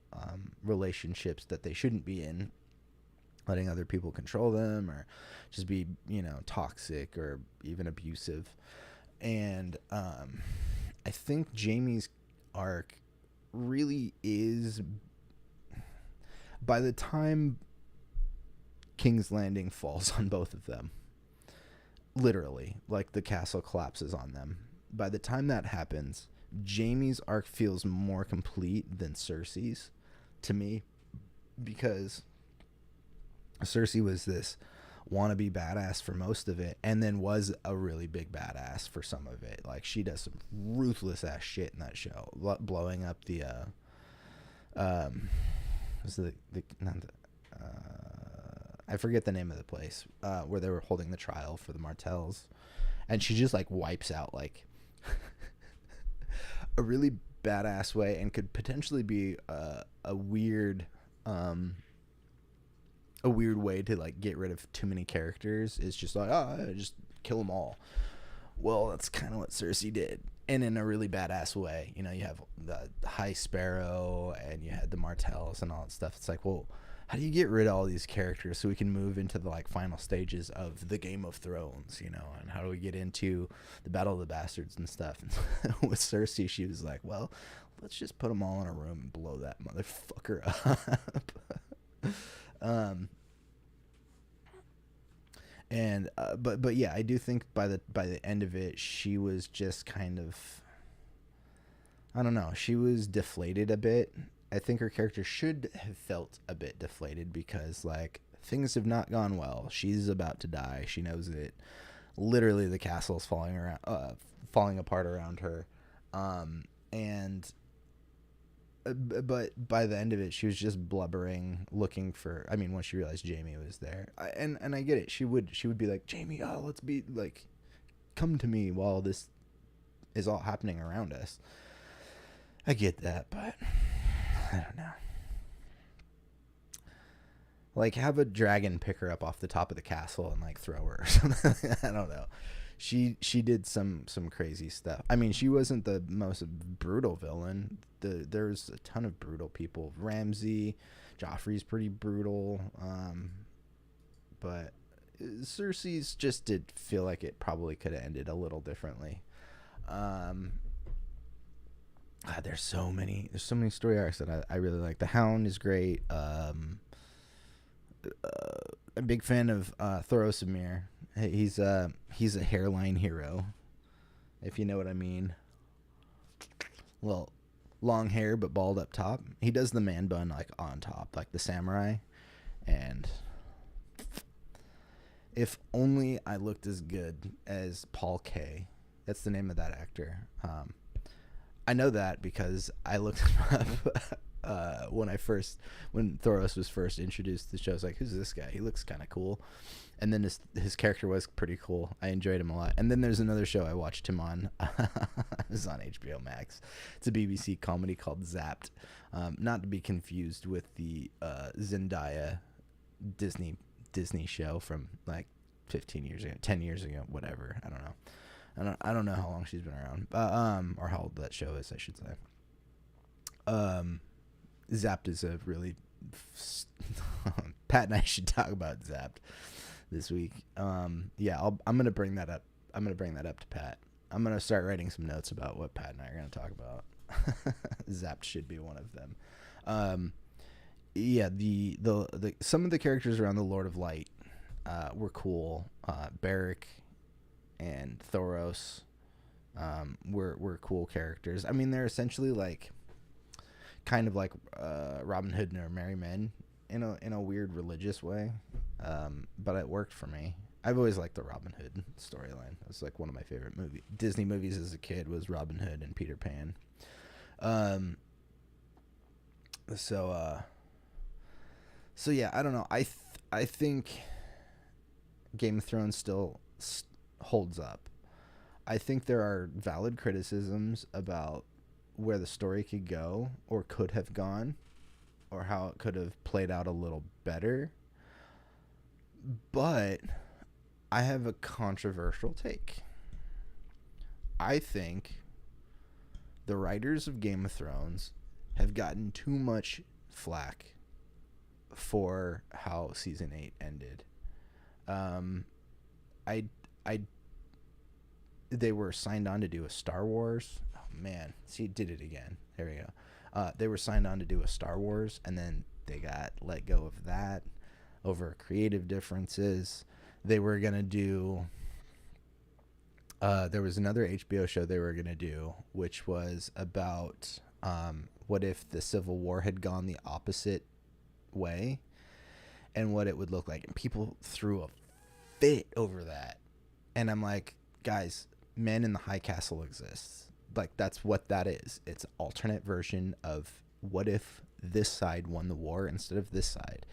[SPEAKER 1] relationships that they shouldn't be in, letting other people control them or just be, you know, toxic or even abusive. And I think Jaime's arc really is, by the time King's Landing falls on both of them, literally, like the castle collapses on them, by the time that happens, Jaime's arc feels more complete than Cersei's to me, because Cersei was this wannabe badass for most of it, and then was a really big badass for some of it. Like, she does some ruthless ass shit in that show, blowing up the I forget the name of the place where they were holding the trial for the Martells, and she just like wipes out like a really badass way, and could potentially be a weird way to like get rid of too many characters. It's just like, just kill them all. Well, that's kind of what Cersei did, and in a really badass way. You know, you have the High Sparrow and you had the Martells and all that stuff. It's like, well, how do you get rid of all these characters so we can move into the like final stages of the Game of Thrones, you know? And how do we get into the Battle of the Bastards and stuff? And with Cersei, she was like, well, let's just put them all in a room and blow that motherfucker up. But yeah, I do think by the end of it, she was just kind of, I don't know, she was deflated a bit, I think her character should have felt a bit deflated because like things have not gone well. She's about to die. She knows it. Literally, the castle is falling apart around her, and but by the end of it, she was just blubbering, looking for. I mean, once she realized Jamie was there, and I get it. She would be like, Jamie, oh, let's be like, come to me while this is all happening around us. I get that, but I don't know. Like, have a dragon pick her up off the top of the castle and like throw her or something. I don't know. She did some crazy stuff. I mean, she wasn't the most brutal villain. There's a ton of brutal people. Ramsay, Joffrey's pretty brutal. But Cersei's just did feel like it probably could have ended a little differently. God, there's so many story arcs that I really like. The Hound is great. A big fan of Thoros Amir. He's a hairline hero, if you know what I mean. Well, long hair but bald up top. He does the man bun like on top, like the samurai. And if only I looked as good as Paul Kaye. That's the name of that actor. I know that because I looked him up when Thoros was first introduced to the show. I was like, who's this guy? He looks kind of cool. And then his character was pretty cool. I enjoyed him a lot. And then there's another show I watched him on. It was on HBO Max. It's a BBC comedy called Zapped. Not to be confused with the Zendaya Disney show from like 15 years ago, 10 years ago, whatever. I don't know. I don't know how long she's been around, or how old that show is, I should say. Zapped is a really Pat and I should talk about Zapped this week. Yeah, I'm gonna bring that up. I'm gonna bring that up to Pat. I'm gonna start writing some notes about what Pat and I are gonna talk about. Zapped should be one of them. Yeah, the some of the characters around the Lord of Light were cool. Beric and Thoros were cool characters. I mean, they're essentially like kind of like Robin Hood or Merry Men in a weird religious way, but it worked for me. I've always liked the Robin Hood storyline. It was like one of my favorite Disney movies as a kid was Robin Hood and Peter Pan. So yeah, I don't know. I think Game of Thrones still holds up. I think there are valid criticisms about where the story could go or could have gone or how it could have played out a little better. But I have a controversial take. I think the writers of Game of Thrones have gotten too much flack for how season 8 ended. They were signed on to do a Star Wars. Oh man, see, did it again. There we go. They were signed on to do a Star Wars, and then they got let go of that over creative differences. They were gonna do. There was another HBO show they were gonna do, which was about what if the Civil War had gone the opposite way, and what it would look like. And people threw a fit over that, and I'm like, guys, Men in the High Castle exists. Like, that's what that is. It's an alternate version of what if this side won the war instead of this side.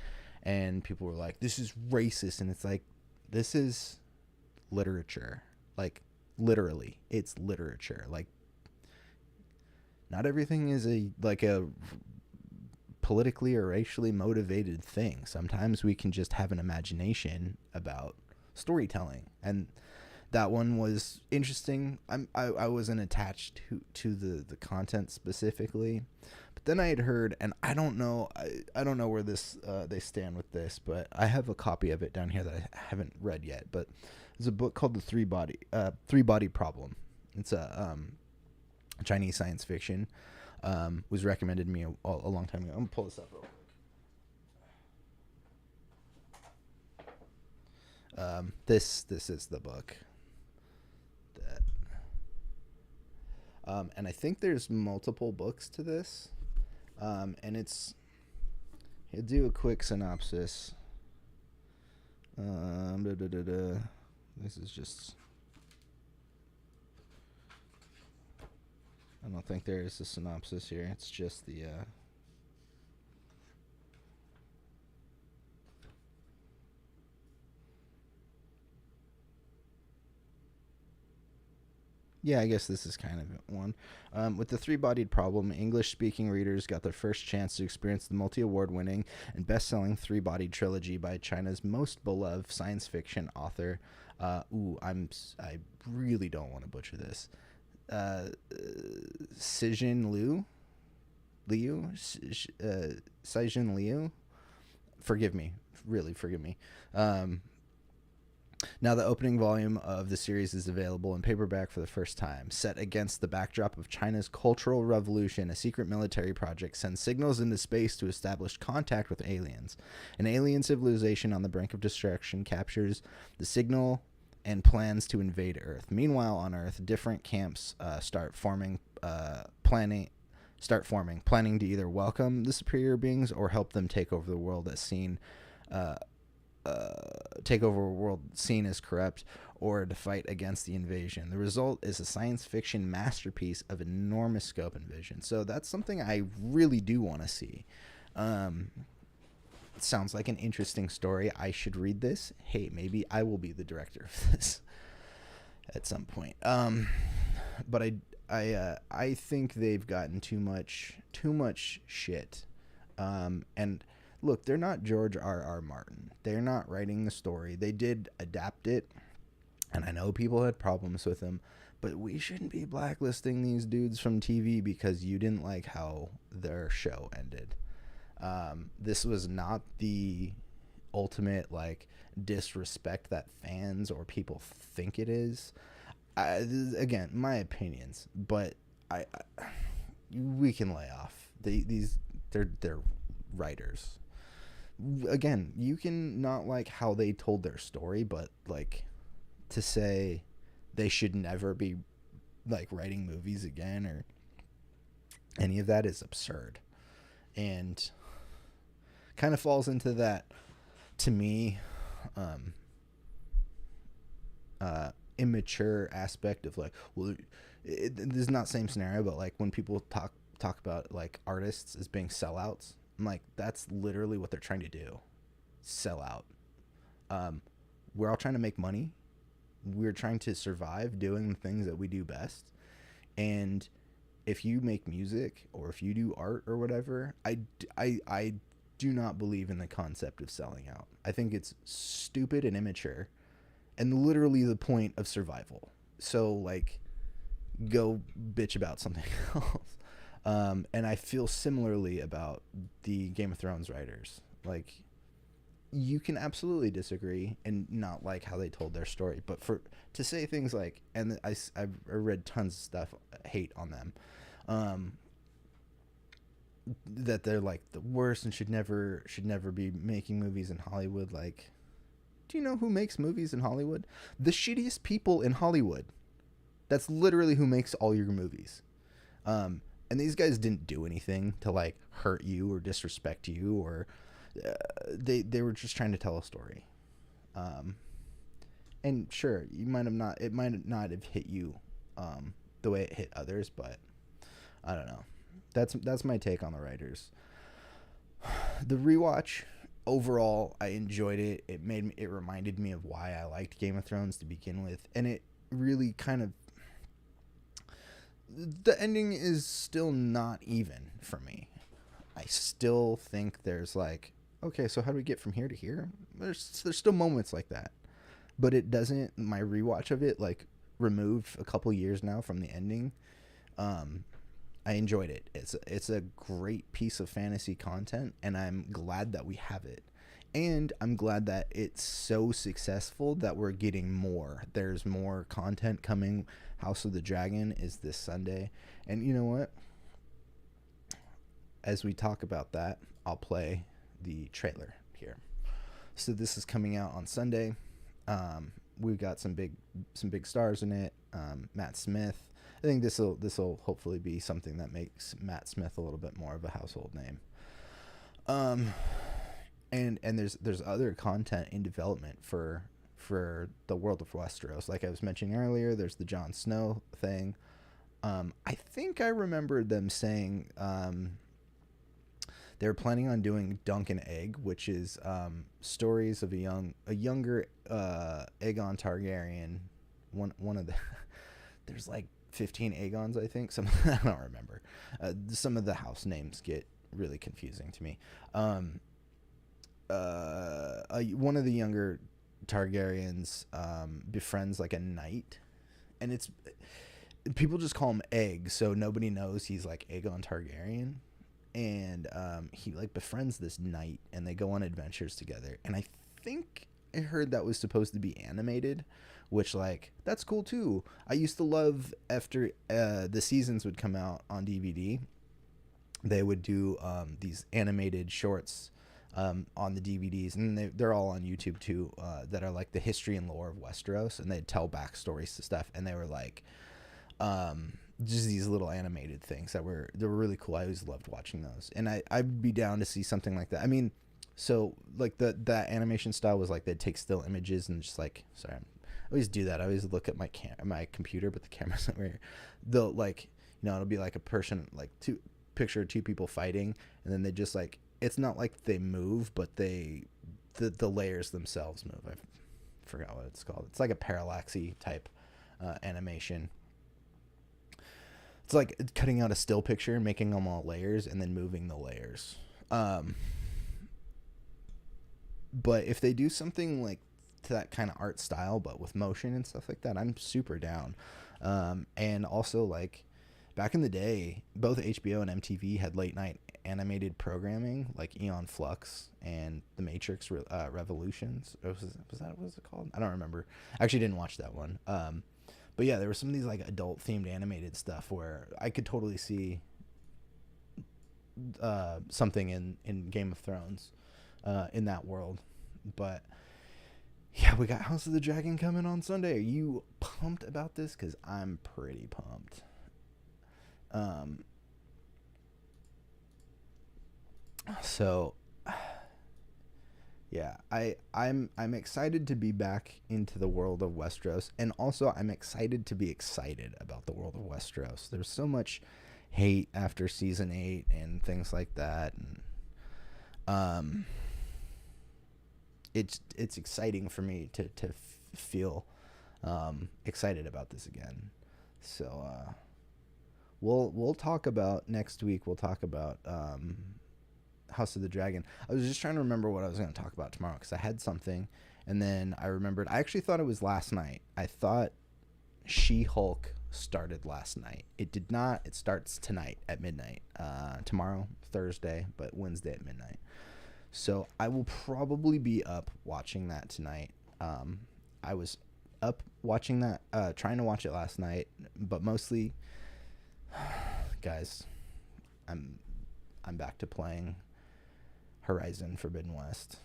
[SPEAKER 1] And people were like, this is racist. And it's like, this is literature. Like, literally, it's literature. Like, not everything is a politically or racially motivated thing. Sometimes we can just have an imagination about storytelling. And that one was interesting. I wasn't attached to the content specifically, but then I had heard, and I don't know where this they stand with this, but I have a copy of it down here that I haven't read yet. But there's a book called The Three Body Problem. It's a Chinese science fiction. Was recommended to me a long time ago. I'm gonna pull this up real quick. This is the book. And I think there's multiple books to this. And he'll do a quick synopsis. This is just, I don't think there is a synopsis here. It's just the yeah, I guess this is kind of one. With the three-bodied problem, English-speaking readers got their first chance to experience the multi-award-winning and best-selling three-bodied trilogy by China's most beloved science fiction author. I really don't want to butcher this. Cixin Liu. Forgive me. Really, forgive me. Now the opening volume of the series is available in paperback for the first time. Set against the backdrop of China's Cultural Revolution, a secret military project sends signals into space to establish contact with aliens. An alien civilization on the brink of destruction captures the signal and plans to invade Earth. Meanwhile, on Earth, different camps start forming, planning to either welcome the superior beings or help them take over the world as seen as corrupt, or to fight against the invasion. The result is a science fiction masterpiece of enormous scope and vision. So that's something I really do want to see. It sounds like an interesting story. I should read this. Hey, maybe I will be the director of this at some point. But I think they've gotten too much shit. And look, they're not George R.R. Martin. They're not writing the story. They did adapt it, and I know people had problems with them, but we shouldn't be blacklisting these dudes from TV because you didn't like how their show ended. This was not the ultimate, like, disrespect that fans or people think it is. Again, my opinions, but we can lay off. They're writers. Again, you can not like how they told their story, but like to say they should never be like writing movies again or any of that is absurd, and kind of falls into that, to me, immature aspect of like, well, this is not same scenario, but like when people talk about like artists as being sellouts, I'm like, that's literally what they're trying to do. Sell out. We're all trying to make money. We're trying to survive doing the things that we do best. And if you make music or if you do art or whatever, I do not believe in the concept of selling out. I think it's stupid and immature and literally the point of survival. So like, go bitch about something else. And I feel similarly about the Game of Thrones writers. Like, you can absolutely disagree and not like how they told their story, but to say things like, and I've read tons of stuff, hate on them, that they're like the worst and should never be making movies in Hollywood. Like, do you know who makes movies in Hollywood? The shittiest people in Hollywood. That's literally who makes all your movies. And these guys didn't do anything to like hurt you or disrespect you, or they were just trying to tell a story. And sure, it might not have hit you the way it hit others, but I don't know. That's my take on the writers. The rewatch, overall, I enjoyed it. It reminded me of why I liked Game of Thrones to begin with, and it really kind of, the ending is still not even for me. I still think there's like, okay, so how do we get from here to here? There's still moments like that, but it doesn't, my rewatch of it, like, remove a couple years now from the ending. I enjoyed it. It's a great piece of fantasy content, and I'm glad that we have it. And I'm glad that it's so successful that we're getting more. There's more content coming. House of the Dragon is this Sunday. And you know what? As we talk about that, I'll play the trailer here. So this is coming out on Sunday. We've got some big stars in it. Matt Smith I think this will hopefully be something that makes Matt Smith a little bit more of a household name. And there's other content in development for the world of Westeros. Like I was mentioning earlier, there's the Jon Snow thing. I think I remembered them saying they were planning on doing Dunk and Egg, which is stories of a younger Aegon Targaryen. One of the there's like 15 Aegons, I think. Some I don't remember. Some of the house names get really confusing to me. One of the younger Targaryens befriends like a knight, and it's people just call him Egg, so nobody knows he's like Aegon Targaryen. And he like befriends this knight, and they go on adventures together. And I think I heard that was supposed to be animated, which like that's cool too. I used to love after the seasons would come out on DVD, they would do these animated shorts on the DVDs, and they're all on YouTube too, that are like the history and lore of Westeros, and they'd tell backstories to stuff, and they were like just these little animated things they were really cool. I always loved watching those, and I'd be down to see something like that. I mean, so like that animation style was like they'd take still images and just like, sorry, I always do that. I always look at my computer, but the camera's not where they'll like, it'll be like a person, like picture two people fighting, and then they just like, it's not like they move, but the layers themselves move. I forgot what it's called. It's like a parallaxy type animation. It's like cutting out a still picture, making them all layers, and then moving the layers. But if they do something like to that kind of art style, but with motion and stuff like that, I'm super down. And also, like, back in the day, both HBO and MTV had late night animated programming, like Eon Flux and The Matrix Revolutions. Was that what it called? I don't remember. I actually didn't watch that one. But yeah, there were some of these like adult themed animated stuff where I could totally see something in Game of Thrones in that world. But yeah, we got House of the Dragon coming on Sunday. Are you pumped about this? Because I'm pretty pumped. So yeah, I'm excited to be back into the world of Westeros, and also I'm excited to be excited about the world of Westeros. There's so much hate after season 8 and things like that, and it's exciting for me to feel excited about this again. So we'll talk about next week. We'll talk about House of the Dragon. I was just trying to remember what I was going to talk about tomorrow, because I had something, and then I remembered. I actually thought it was last night. I thought She-Hulk started last night. It did not. It starts tonight at midnight. Tomorrow, Thursday, but Wednesday at midnight. So I will probably be up watching that tonight. I was up watching that, trying to watch it last night, but mostly, guys, I'm back to playing Horizon Forbidden West.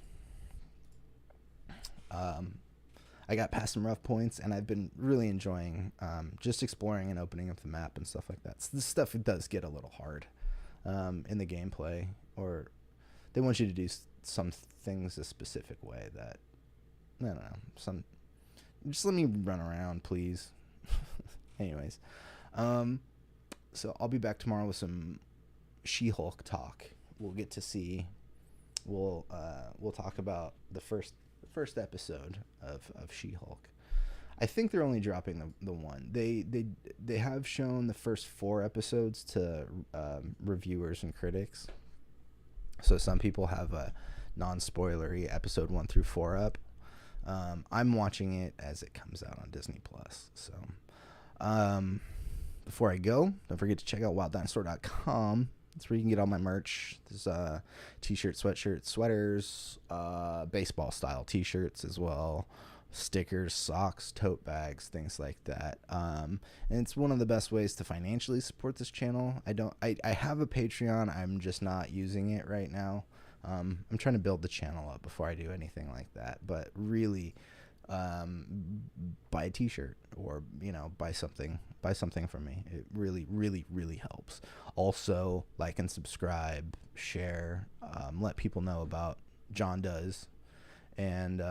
[SPEAKER 1] I got past some rough points, and I've been really enjoying just exploring and opening up the map and stuff like that. So this stuff, it does get a little hard in the gameplay, or they want you to do some things a specific way that, I don't know, just let me run around, please. Anyways, so I'll be back tomorrow with some She-Hulk talk. We'll get to see. We'll talk about the first episode of She-Hulk. I think they're only dropping the one. They have shown the first 4 episodes to reviewers and critics. So some people have a non-spoilery episode 1 through 4 up. I'm watching it as it comes out on Disney Plus. So before I go, don't forget to check out wilddinosaur.com. That's where you can get all my merch. There's t-shirts, sweatshirts, sweaters, baseball style t-shirts as well, stickers, socks, tote bags, things like that. And it's one of the best ways to financially support this channel. I have a Patreon. I'm just not using it right now. I'm trying to build the channel up before I do anything like that. But really, buy a t-shirt, or buy something from me. It really, really, really helps. Also, like and subscribe, share, let people know about Jon Does, and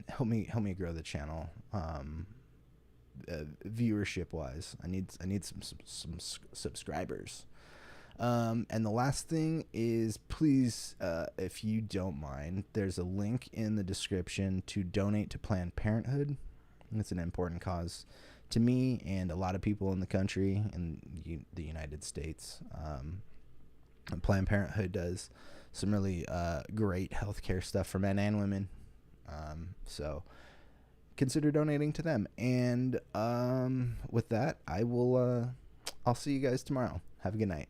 [SPEAKER 1] help me grow the channel, viewership wise. I need some subscribers. And the last thing is, please, if you don't mind, there's a link in the description to donate to Planned Parenthood. It's an important cause to me and a lot of people in the country, in the United States. Planned Parenthood does some really great healthcare stuff for men and women. So consider donating to them. And with that, I'll see you guys tomorrow. Have a good night.